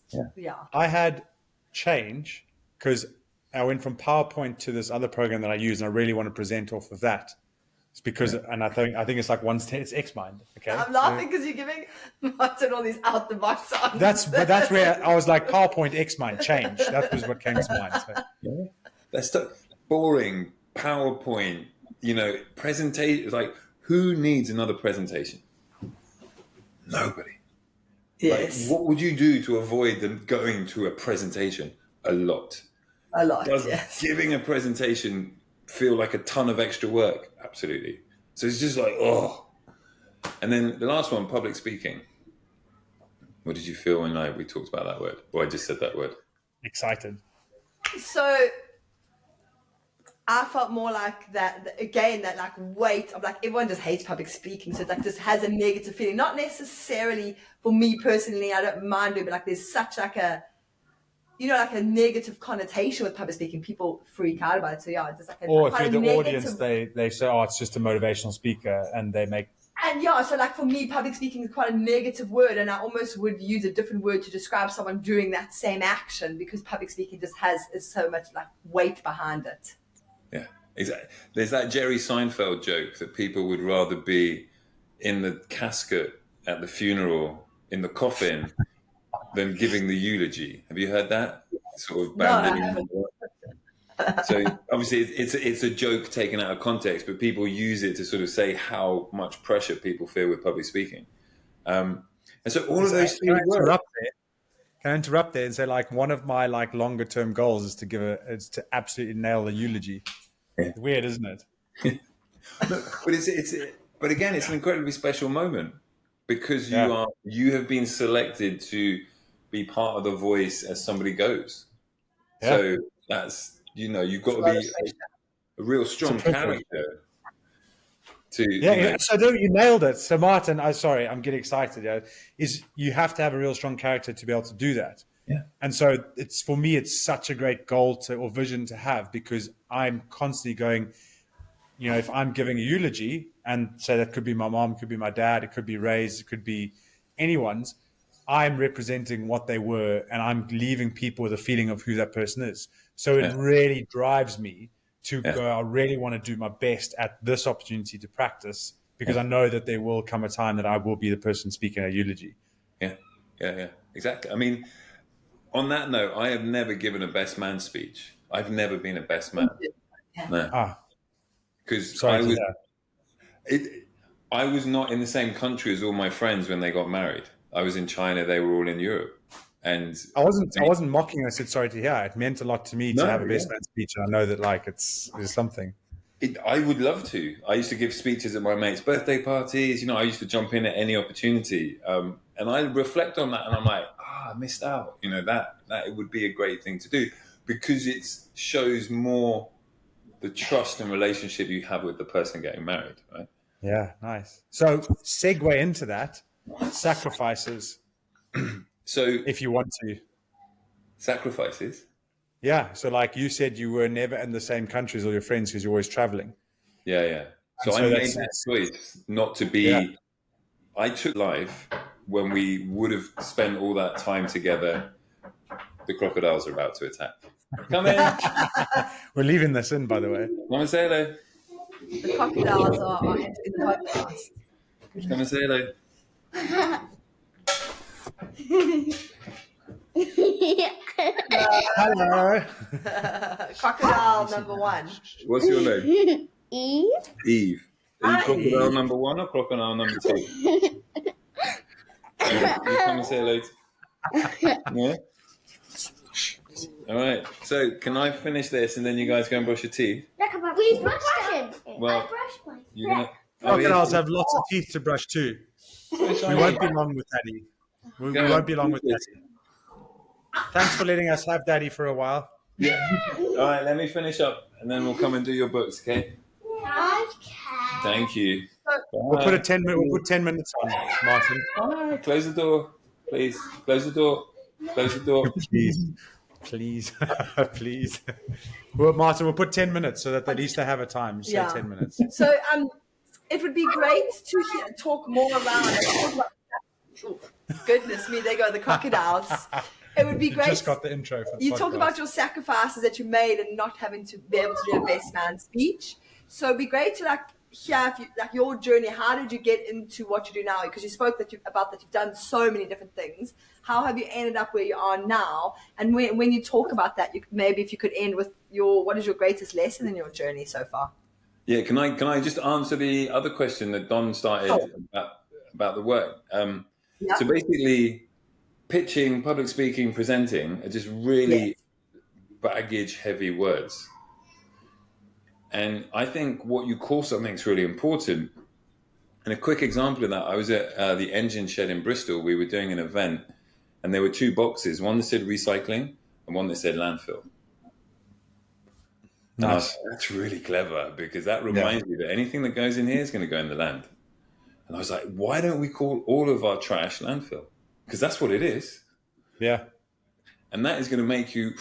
Speaker 2: I had change because I went from PowerPoint to this other program that I use, and I really want to present off of that. It's because, and I think it's like it's Xmind. Okay,
Speaker 3: I'm laughing because you're giving Martin all these out the box answers.
Speaker 2: That's where I was like PowerPoint Xmind change. That was what came to mind. So.
Speaker 1: That's boring. PowerPoint, presentation. Like, who needs another presentation? Nobody.
Speaker 3: Yes.
Speaker 1: Like, what would you do to avoid them going to a presentation? A lot.
Speaker 3: Yes.
Speaker 1: Giving a presentation feel like a ton of extra work? Absolutely. So it's just like, And then the last one, public speaking. What did you feel when we talked about that word? Or I just said that word?
Speaker 2: Excited.
Speaker 3: So I felt more like that again, that like weight of like everyone just hates public speaking. So it like just has a negative feeling. Not necessarily for me personally, I don't mind it, but like there's such like a like a negative connotation with public speaking. People freak out about it. So it's just like
Speaker 2: or if you're the audience, they say, it's just a motivational speaker, and they make.
Speaker 3: And so like for me, public speaking is quite a negative word, and I almost would use a different word to describe someone doing that same action, because public speaking just is so much like weight behind it.
Speaker 1: Yeah, exactly. There's that Jerry Seinfeld joke that people would rather be in the casket at the funeral, in the coffin, than giving the eulogy. Have you heard that? Sort of banding. So obviously it's a joke taken out of context, but people use it to sort of say how much pressure people feel with public speaking. And so all of those things work.
Speaker 2: Can I interrupt there and say, like, one of my like longer term goals is to absolutely nail the eulogy. Yeah. Weird, isn't it?
Speaker 1: But again, it's an incredibly special moment because you have been selected to be part of the voice as somebody goes. Yeah. So that's you've got to be a real strong character. So
Speaker 2: you nailed it. So Martin, I'm getting excited. Is you have to have a real strong character to be able to do that.
Speaker 1: Yeah.
Speaker 2: And so for me, it's such a great goal or vision to have, because I'm constantly going, if I'm giving a eulogy, and say that could be my mom, it could be my dad, it could be Ray's, it could be anyone's, I'm representing what they were, and I'm leaving people with a feeling of who that person is. So it really drives me to go, I really want to do my best at this opportunity to practice, because I know that there will come a time that I will be the person speaking a eulogy.
Speaker 1: Yeah, exactly. I mean, on that note, I have never given a best man speech. I've never been a best man. No. Because I was not in the same country as all my friends when they got married. I was in China, they were all in Europe. And
Speaker 2: I wasn't mocking. I said sorry to hear. It meant a lot to me to have a best man speech, and I know that it's something.
Speaker 1: I would love to. I used to give speeches at my mates' birthday parties. I used to jump in at any opportunity. And I reflect on that, and I'm like, I missed out. That it would be a great thing to do, because it shows more the trust and relationship you have with the person getting married, right?
Speaker 2: Yeah, nice. So segue into that, sacrifices,
Speaker 1: So
Speaker 2: if you want to.
Speaker 1: sacrifices.
Speaker 2: Yeah, so like you said, you were never in the same country as all your friends because you're always traveling.
Speaker 1: Yeah, yeah.
Speaker 2: And
Speaker 1: So I
Speaker 2: so
Speaker 1: made
Speaker 2: that's
Speaker 1: that choice not to
Speaker 2: yeah.
Speaker 1: be. I took life when we would have spent all that time together. The crocodiles are about to attack. Come in.
Speaker 2: We're leaving this in, by the way.
Speaker 1: Come and say hello.
Speaker 3: The crocodiles are entering the podcast.
Speaker 1: Come and say hello.
Speaker 2: Hello.
Speaker 3: Crocodile number one.
Speaker 1: What's your name?
Speaker 4: Eve.
Speaker 1: Eve. Are you
Speaker 3: Hi.
Speaker 1: crocodile number 1 or crocodile number 2? You come and say hello. Yeah? All right. So can I finish this and then you guys go and brush your teeth?
Speaker 4: We brushed them.
Speaker 1: Well,
Speaker 4: I brushed mine.
Speaker 1: You're gonna.
Speaker 2: Crocodiles have lots of teeth to brush too. We won't be long with Daddy. We won't be long with Daddy. Thanks for letting us have Daddy for a while.
Speaker 1: Yeah. All right. Let me finish up and then we'll come and do your books. Okay.
Speaker 4: Okay.
Speaker 1: Thank you.
Speaker 2: We'll put 10 minutes on, Martin.
Speaker 1: Bye. Close the door, please. Close the door. Close the door.
Speaker 2: Please, please. Well, Martin, we'll put 10 minutes so that at least they have a time. Say
Speaker 3: Yeah.
Speaker 2: 10 minutes.
Speaker 3: So it would be great to talk more around. Goodness me, there go the crocodiles. It would be great.
Speaker 2: Just got the intro for the
Speaker 3: You
Speaker 2: podcast.
Speaker 3: talk about your sacrifices that you made and not having to be able to do a best man speech. So it'd be great to hear if you, your journey. How did you get into what you do now? Because you spoke about that you've done so many different things. How have you ended up where you are now? And when you talk about that, maybe if you could end with what is your greatest lesson in your journey so far?
Speaker 1: Yeah. Can I just answer the other question that Don started about the work?
Speaker 3: Yeah.
Speaker 1: So basically, pitching, public speaking, presenting are just really baggage-heavy words. And I think what you call something is really important. And a quick example of that, I was at the engine shed in Bristol. We were doing an event, and there were 2 boxes, one that said recycling and one that said landfill.
Speaker 2: Nice.
Speaker 1: That's really clever because that reminds me that anything that goes in here is going to go in the land. And I was like, why don't we call all of our trash landfill? Because that's what it is.
Speaker 2: Yeah.
Speaker 1: And that is going to make you,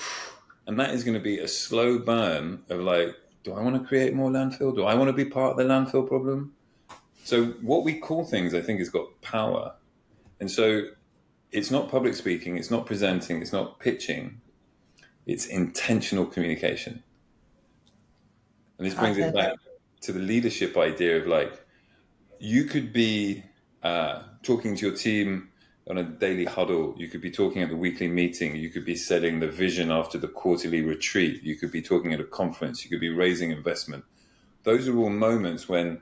Speaker 1: and that is going to be a slow burn of like, do I want to create more landfill? Do I want to be part of the landfill problem? So what we call things, I think, has got power. And so it's not public speaking, it's not presenting, it's not pitching, it's intentional communication. And this brings it back to the leadership idea of like, you could be talking to your team on a daily huddle. You could be talking at the weekly meeting. You could be setting the vision after the quarterly retreat. You could be talking at a conference. You could be raising investment. Those are all moments when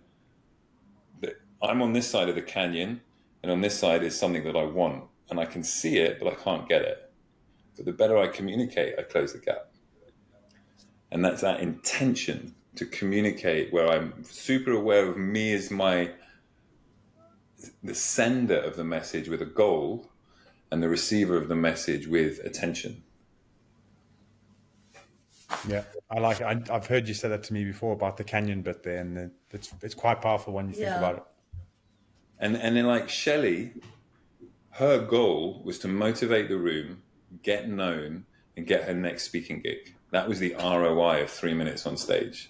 Speaker 1: I'm on this side of the canyon and on this side is something that I want and I can see it, but I can't get it. But the better I communicate, I close the gap. And that's that intention to communicate where I'm super aware of me as the sender of the message with a goal and the receiver of the message with attention.
Speaker 2: Yeah, I like it. I've heard you say that to me before about the canyon bit there, and it's quite powerful when you think about it.
Speaker 1: And then like Shelley, her goal was to motivate the room, get known, and get her next speaking gig. That was the ROI of 3 minutes on stage.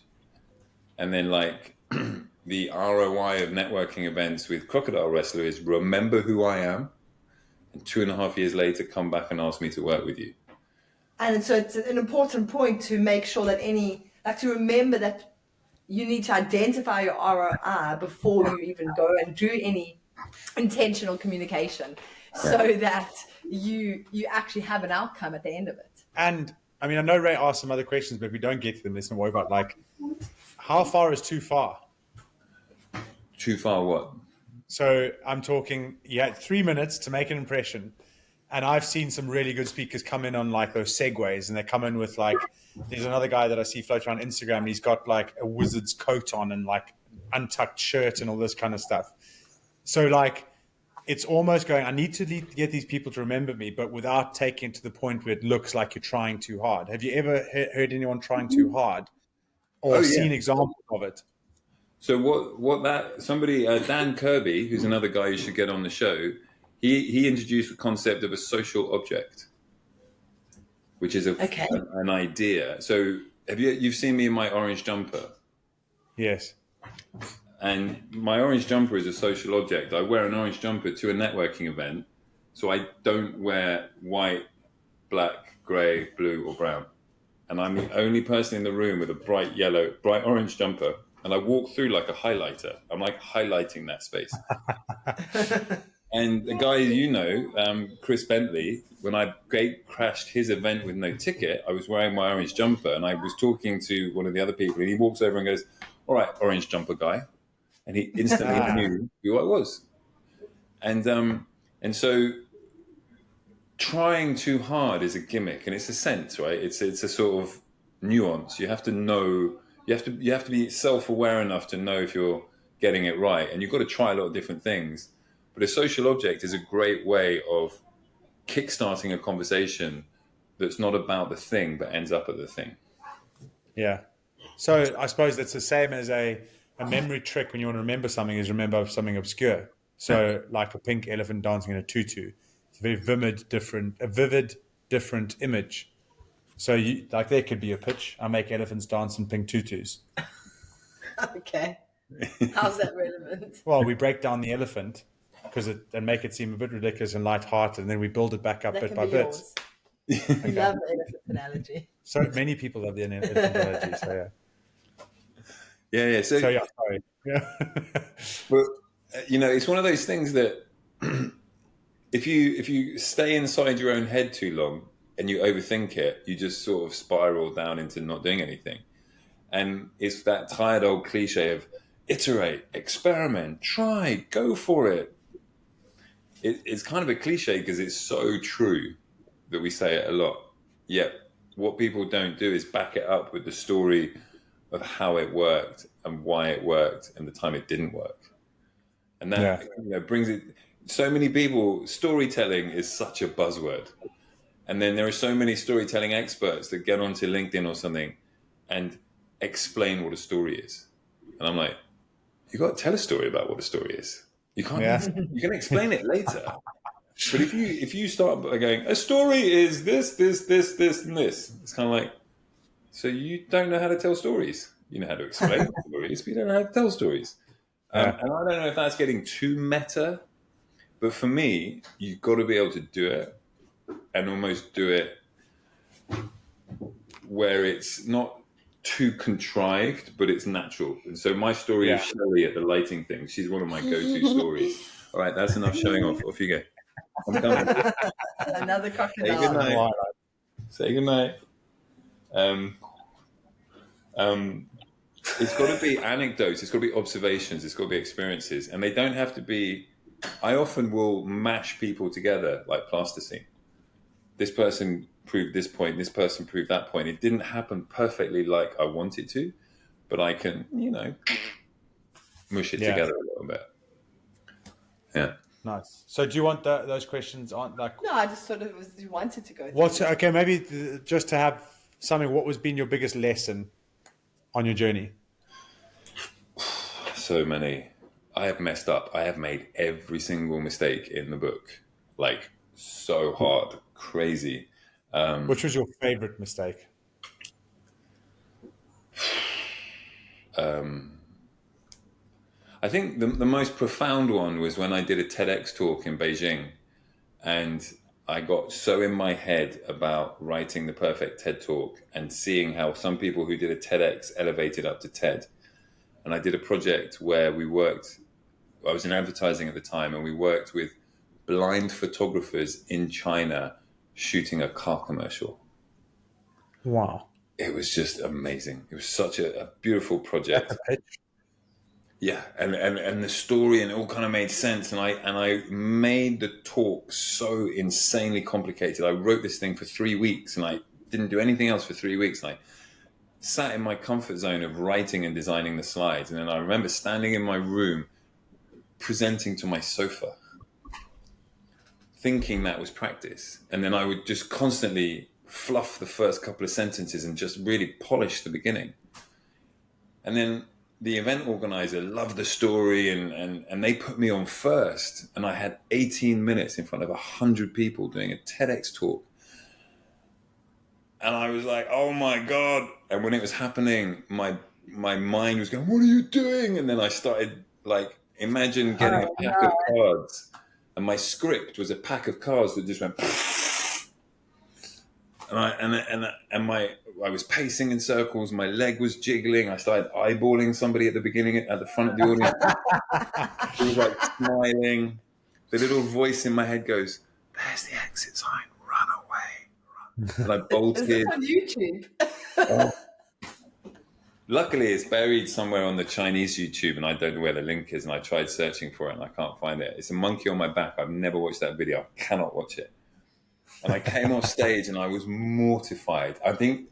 Speaker 1: And then like the ROI of networking events with Crocodile Wrestler is remember who I am, and 2.5 years later come back and ask me to work with you.
Speaker 3: And so it's an important point to make sure that to remember that you need to identify your ROI before you even go and do any intentional communication so that you actually have an outcome at the end of it.
Speaker 2: And I mean, I know Ray asked some other questions, but if we don't get to them, let's not worry about like, how far is too far?
Speaker 1: Too far what?
Speaker 2: So I'm talking, you had 3 minutes to make an impression. And I've seen some really good speakers come in on like those segues, and they come in with like, there's another guy that I see floating around Instagram, and he's got like a wizard's coat on and like untucked shirt and all this kind of stuff. So like, it's almost going, I need to get these people to remember me, but without taking it to the point where it looks like you're trying too hard. Have you ever heard anyone trying too hard or seen examples of it?
Speaker 1: So what that somebody Dan Kirby, who's another guy you should get on the show, he introduced the concept of a social object, which is
Speaker 3: Okay.
Speaker 1: an idea. So you've seen me in my orange jumper,
Speaker 2: Yes.
Speaker 1: and my orange jumper is a social object. I wear an orange jumper to a networking event, so I don't wear white, black, grey, blue, or brown. And I'm the only person in the room with a bright orange jumper. And I walk through like a highlighter. I'm like highlighting that space. And the guy Chris Bentley, when I gate crashed his event with no ticket, I was wearing my orange jumper, and I was talking to one of the other people, and he walks over and goes, "All right, orange jumper guy," and he instantly knew who I was. And so trying too hard is a gimmick, and it's a sense, right? It's a sort of nuance. You have to know. You have to be self-aware enough to know if you're getting it right, and you've got to try a lot of different things. But a social object is a great way of kickstarting a conversation that's not about the thing but ends up at the thing.
Speaker 2: Yeah. So I suppose that's the same as a memory trick when you want to remember something is remember something obscure. So like a pink elephant dancing in a tutu. It's a very vivid, different image. So there could be a pitch. I make elephants dance in pink tutus.
Speaker 3: Okay. How's that relevant?
Speaker 2: Well, we break down the elephant and make it seem a bit ridiculous and light-hearted, and then we build it back up bit by bit.
Speaker 3: Yours. I love the elephant analogy.
Speaker 2: So many people love the elephant analogy. So
Speaker 1: yeah. So
Speaker 2: yeah, sorry. Yeah.
Speaker 1: But it's one of those things that if you stay inside your own head too long and you overthink it, you just sort of spiral down into not doing anything. And it's that tired old cliche of iterate, experiment, try, go for it. It's kind of a cliche because it's so true that we say it a lot. Yet what people don't do is back it up with the story of how it worked and why it worked and the time it didn't work. And that brings it. So many people, storytelling is such a buzzword. And then there are so many storytelling experts that get onto LinkedIn or something and explain what a story is. And I'm like, you got to tell a story about what a story is. You can't. Yeah. You can explain it later. But if you start by going, a story is this, and this, it's kind of like, so you don't know how to tell stories. You know how to explain stories, but you don't know how to tell stories. And I don't know if that's getting too meta, but for me, you've got to be able to do it and almost do it where it's not too contrived, but it's natural. And so my story is Shelley at the lighting thing. She's one of my go-to stories. All right, that's enough showing off. Off you go. I'm coming.
Speaker 3: Another crocodile.
Speaker 1: Say goodnight. Say goodnight. It's got to be anecdotes. It's got to be observations. It's got to be experiences, and they don't have to be. I often will mash people together like plasticine. This person proved this point. This person proved that point. It didn't happen perfectly like I wanted to, but I can, mush it together a little bit. Yeah.
Speaker 2: Nice. So, do you want those questions on like?
Speaker 3: No, I just sort of wanted to go.
Speaker 2: Okay? Maybe just to have something. What has been your biggest lesson on your journey?
Speaker 1: So many. I have messed up. I have made every single mistake in the book. Like so hard, crazy.
Speaker 2: Which was your favorite mistake?
Speaker 1: I think the most profound one was when I did a TEDx talk in Beijing, and I got so in my head about writing the perfect TED talk and seeing how some people who did a TEDx elevated up to TED. And I did a project where I was in advertising at the time, and we worked with blind photographers in China shooting a car commercial.
Speaker 2: Wow.
Speaker 1: It was just amazing. It was such a beautiful project.
Speaker 2: That's a pitch.
Speaker 1: Yeah, and the story, and it all kind of made sense. And I made the talk so insanely complicated. I wrote this thing for 3 weeks, and I didn't do anything else for 3 weeks. And I sat in my comfort zone of writing and designing the slides. And then I remember standing in my room, presenting to my sofa, thinking that was practice. And then I would just constantly fluff the first couple of sentences and just really polish the beginning. And then the event organizer loved the story and they put me on first. And I had 18 minutes in front of 100 people doing a TEDx talk. And I was like, oh my God. And when it was happening, my mind was going, what are you doing? And then I started like, imagine getting a pack of cards. And my script was a pack of cards that just went, I was pacing in circles. My leg was jiggling. I started eyeballing somebody at the beginning, at the front of the audience. She was like smiling. The little voice in my head goes, there's the exit sign, run away. And I bolted.
Speaker 3: Is this on YouTube?
Speaker 1: Luckily, it's buried somewhere on the Chinese YouTube, and I don't know where the link is. And I tried searching for it, and I can't find it. It's a monkey on my back. I've never watched that video. I cannot watch it. And I came off stage, and I was mortified. I think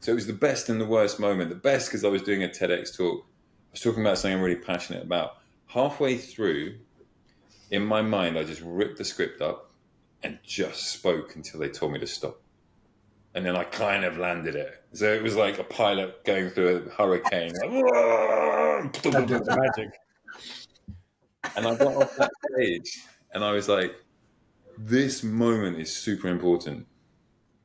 Speaker 1: so. It was the best and the worst moment. The best because I was doing a TEDx talk. I was talking about something I'm really passionate about. Halfway through, in my mind, I just ripped the script up and just spoke until they told me to stop. And then I kind of landed it. So it was like a pilot going through a hurricane.
Speaker 2: That's magic.
Speaker 1: And I got off that stage and I was like, this moment is super important.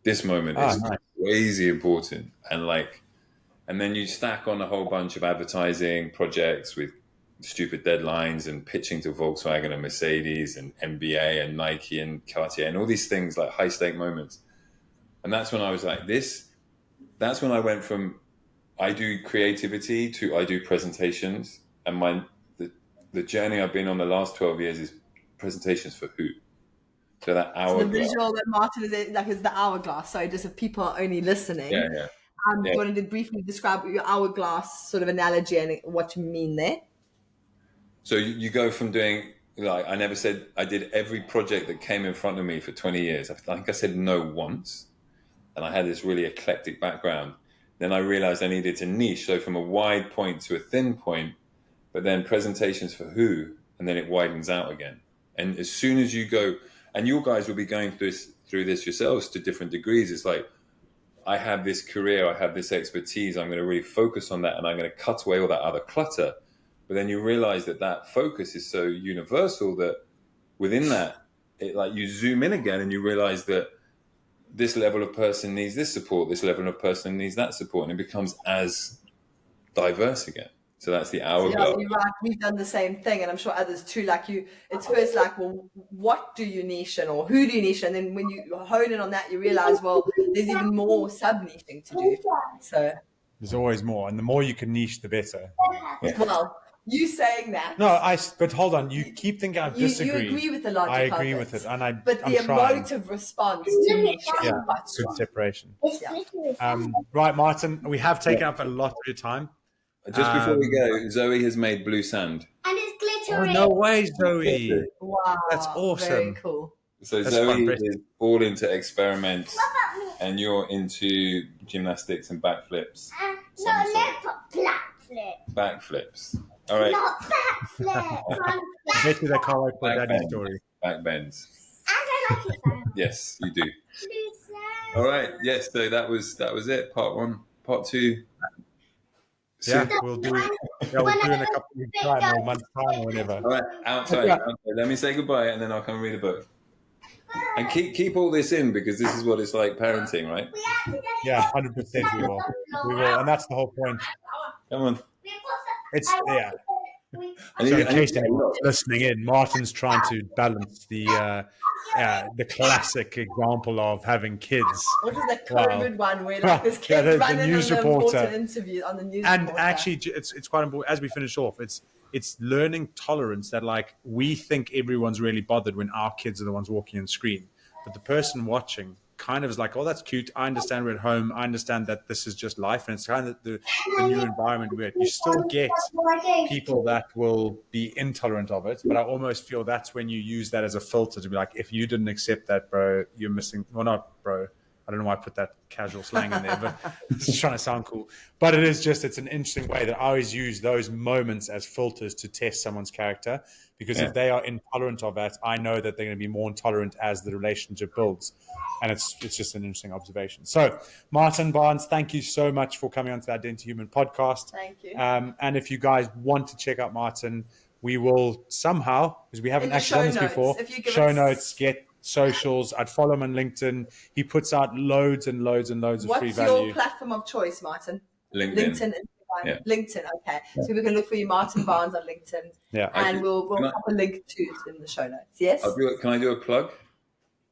Speaker 1: This moment is crazy important. And then you stack on a whole bunch of advertising projects with stupid deadlines and pitching to Volkswagen and Mercedes and NBA and Nike and Cartier and all these things, like high stake moments. And that's when I was like, that's when I went from I do creativity to I do presentations. And the journey I've been on the last 12 years is presentations for who? So that hourglass.
Speaker 3: So the visual that Martin is the hourglass. So just if people are only listening,
Speaker 1: yeah.
Speaker 3: You wanted to briefly describe your hourglass sort of analogy and what you mean there.
Speaker 1: So you go from doing, like, I never said, I did every project that came in front of me for 20 years. I think I said no once. And I had this really eclectic background. Then I realized I needed to niche. So from a wide point to a thin point, but then presentations for who, and then it widens out again. And as soon as you go, and you guys will be going through this yourselves to different degrees. It's like, I have this career, I have this expertise. I'm going to really focus on that. And I'm going to cut away all that other clutter. But then you realize that focus is so universal that within that, it, like, you zoom in again and you realize that this level of person needs this support, this level of person needs that support, and it becomes as diverse again. So that's the hourglass.
Speaker 3: Yeah, you're right. We've done the same thing, and I'm sure others too. Like it's first like, well, what do you niche in, or who do you niche? And then when you hone in on that, you realize, well, there's even more sub-niching to do. So
Speaker 2: there's always more, and the more you can niche, the better.
Speaker 1: Yeah.
Speaker 3: Well, you saying that?
Speaker 2: No, but hold on. You keep thinking I disagree.
Speaker 3: You agree with the logic.
Speaker 2: I agree with it, and
Speaker 3: but the emotive response to niche is quite strong.
Speaker 2: good separation.
Speaker 3: Yeah.
Speaker 2: Right, Martin, we have taken up a lot of your time.
Speaker 1: Just before we go, Zoe has made blue sand.
Speaker 4: And it's
Speaker 2: Oh,
Speaker 4: glittery.
Speaker 2: no way, Zoe.
Speaker 3: Wow,
Speaker 2: That's awesome.
Speaker 3: Very cool.
Speaker 1: So
Speaker 2: That's
Speaker 1: Zoe
Speaker 2: fun,
Speaker 1: is all into experiments, and you're into gymnastics and backflips.
Speaker 4: No, not backflip.
Speaker 1: Backflips. All right.
Speaker 4: Not backflip.
Speaker 2: Bet you they can't wait for
Speaker 1: Back
Speaker 2: Daddy's
Speaker 1: bend.
Speaker 2: story.
Speaker 1: Backbends.
Speaker 4: I don't like it so much.
Speaker 1: Yes, you do.
Speaker 4: Lisa.
Speaker 1: All right. Yes. So that was it. Part 1. Part 2.
Speaker 2: Yeah, we'll do it. Yeah, we'll do it in a couple of weeks' time or a month's time or whatever.
Speaker 1: All right. Outside.
Speaker 2: Yeah.
Speaker 1: Let me say goodbye, and then I'll come read a book. And keep all this in, because this is what it's like parenting, right?
Speaker 2: Yeah, 100% we will. We will, and that's the whole point.
Speaker 1: Come on.
Speaker 2: It's yeah.
Speaker 1: I
Speaker 2: So
Speaker 1: need-
Speaker 2: in
Speaker 1: I
Speaker 2: case
Speaker 1: need-
Speaker 2: anyone's listening in, Martin's trying to balance the classic example of having kids.
Speaker 3: What is that
Speaker 2: Wow.
Speaker 3: COVID one where like this
Speaker 2: Yeah,
Speaker 3: kid
Speaker 2: the
Speaker 3: running
Speaker 2: news
Speaker 3: on the
Speaker 2: reporter.
Speaker 3: important interview on the news
Speaker 2: And
Speaker 3: reporter.
Speaker 2: actually, it's quite important as we finish off. It's learning tolerance that, like, we think everyone's really bothered when our kids are the ones walking on screen, but the person watching kind of is like, oh, that's cute. I understand we're at home. I understand that this is just life, and it's kind of the new environment we're at. You still get people that will be intolerant of it, but I almost feel that's when you use that as a filter to be like, if you didn't accept that, bro, you're missing. Well, not bro, I don't know why I put that casual slang in there, but it's trying to sound cool. But it's an interesting way that I always use those moments as filters to test someone's character, because if they are intolerant of that, I know that they're going to be more intolerant as the relationship builds. And it's just an interesting observation. So, Martin Barnes, thank you so much for coming on to the Identity Human podcast.
Speaker 3: Thank you.
Speaker 2: And if you guys want to check out Martin, we will somehow, because we haven't actually done this before, show notes, get socials. I'd follow him on LinkedIn. He puts out loads and loads and loads of free value.
Speaker 3: What's your platform of choice, Martin?
Speaker 1: LinkedIn.
Speaker 3: LinkedIn, okay. So we can look for you, Martin Barnes, on LinkedIn.
Speaker 2: Yeah.
Speaker 3: And we'll put a link to it in the show notes. Yes?
Speaker 1: Can I do a plug?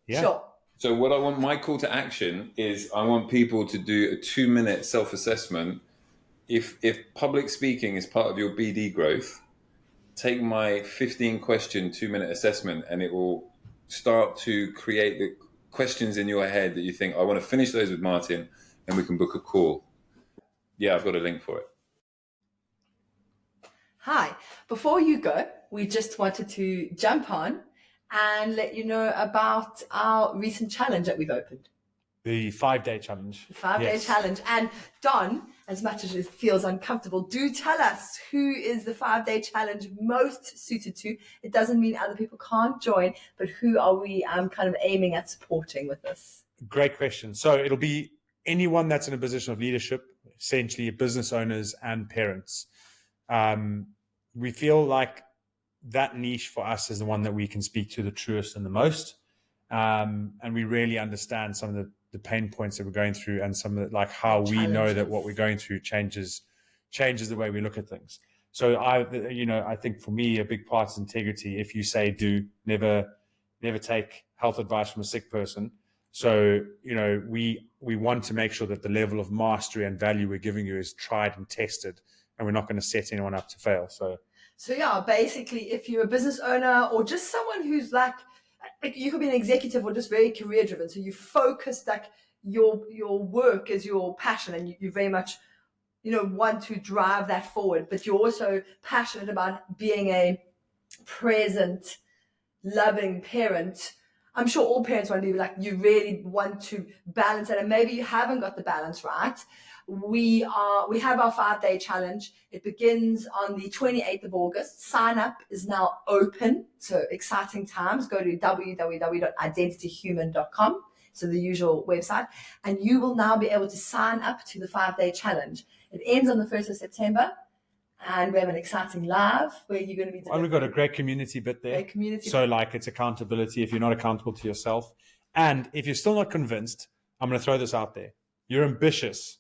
Speaker 2: Yeah.
Speaker 3: Sure.
Speaker 1: So what I want, my call to action is I want people to do a 2-minute self-assessment. If public speaking is part of your BD growth, take my 15-question 2-minute assessment, and it will start to create the questions in your head that you think, I want to finish those with Martin, and we can book a call. Yeah, I've got a link for it.
Speaker 3: Hi. Before you go, we just wanted to jump on and let you know about our recent challenge that we've opened.
Speaker 2: The 5-day challenge.
Speaker 3: The 5-day challenge. And Don, as much as it feels uncomfortable, do tell us who is the 5-day challenge most suited to. It doesn't mean other people can't join, but who are we kind of aiming at supporting with this?
Speaker 2: Great question. So it'll be anyone that's in a position of leadership, essentially business owners and parents. We feel like that niche for us is the one that we can speak to the truest and the most. And we really understand some of the pain points that we're going through, and some of the, like how we know that what we're going through changes the way we look at things. So I think for me, a big part is integrity. If you say never take health advice from a sick person. So, we want to make sure that the level of mastery and value we're giving you is tried and tested, and we're not going to set anyone up to fail. So
Speaker 3: yeah, basically, if you're a business owner or just someone who's like, you could be an executive or just very career driven. So you focus like your work is your passion, and you very much, want to drive that forward, but you're also passionate about being a present, loving parent. I'm sure all parents want to be like, you really want to balance it, and maybe you haven't got the balance right. We have our 5-day challenge. It begins on the 28th of August. Sign up is now open. So exciting times. Go to www.identityhuman.com. So the usual website, and you will now be able to sign up to the 5-day challenge. It ends on the 1st of September. And we have an exciting live where you're going to be.
Speaker 2: We've got a great community bit there. So like it's accountability if you're not accountable to yourself. And if you're still not convinced, I'm going to throw this out there. You're ambitious.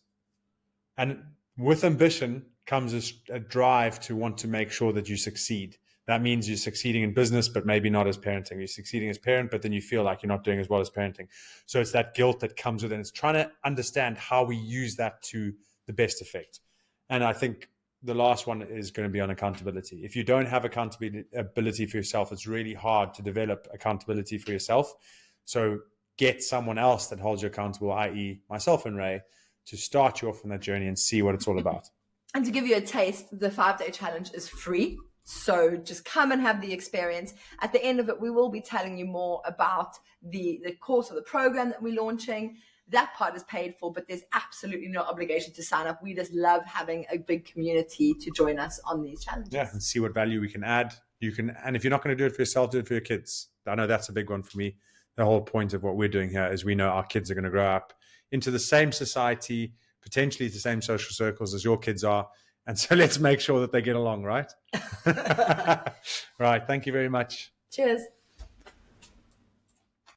Speaker 2: And with ambition comes a drive to want to make sure that you succeed. That means you're succeeding in business, but maybe not as parenting. You're succeeding as parent, but then you feel like you're not doing as well as parenting. So it's that guilt that comes with it. And it's trying to understand how we use that to the best effect. And I think the last one is going to be on accountability. If you don't have accountability for yourself, it's really hard to develop accountability for yourself. So get someone else that holds you accountable, i.e. myself and Ray, to start you off on that journey and see what it's all about.
Speaker 3: And to give you a taste, the 5-day challenge is free. So just come and have the experience. At the end of it, we will be telling you more about the course or the program that we're launching. That part is paid for, but there's absolutely no obligation to sign up. We just love having a big community to join us on these challenges.
Speaker 2: Yeah, and see what value we can add. And if you're not going to do it for yourself, do it for your kids. I know that's a big one for me. The whole point of what we're doing here is we know our kids are going to grow up into the same society, potentially the same social circles as your kids are. And so let's make sure that they get along, right? Right. Thank you very much.
Speaker 3: Cheers.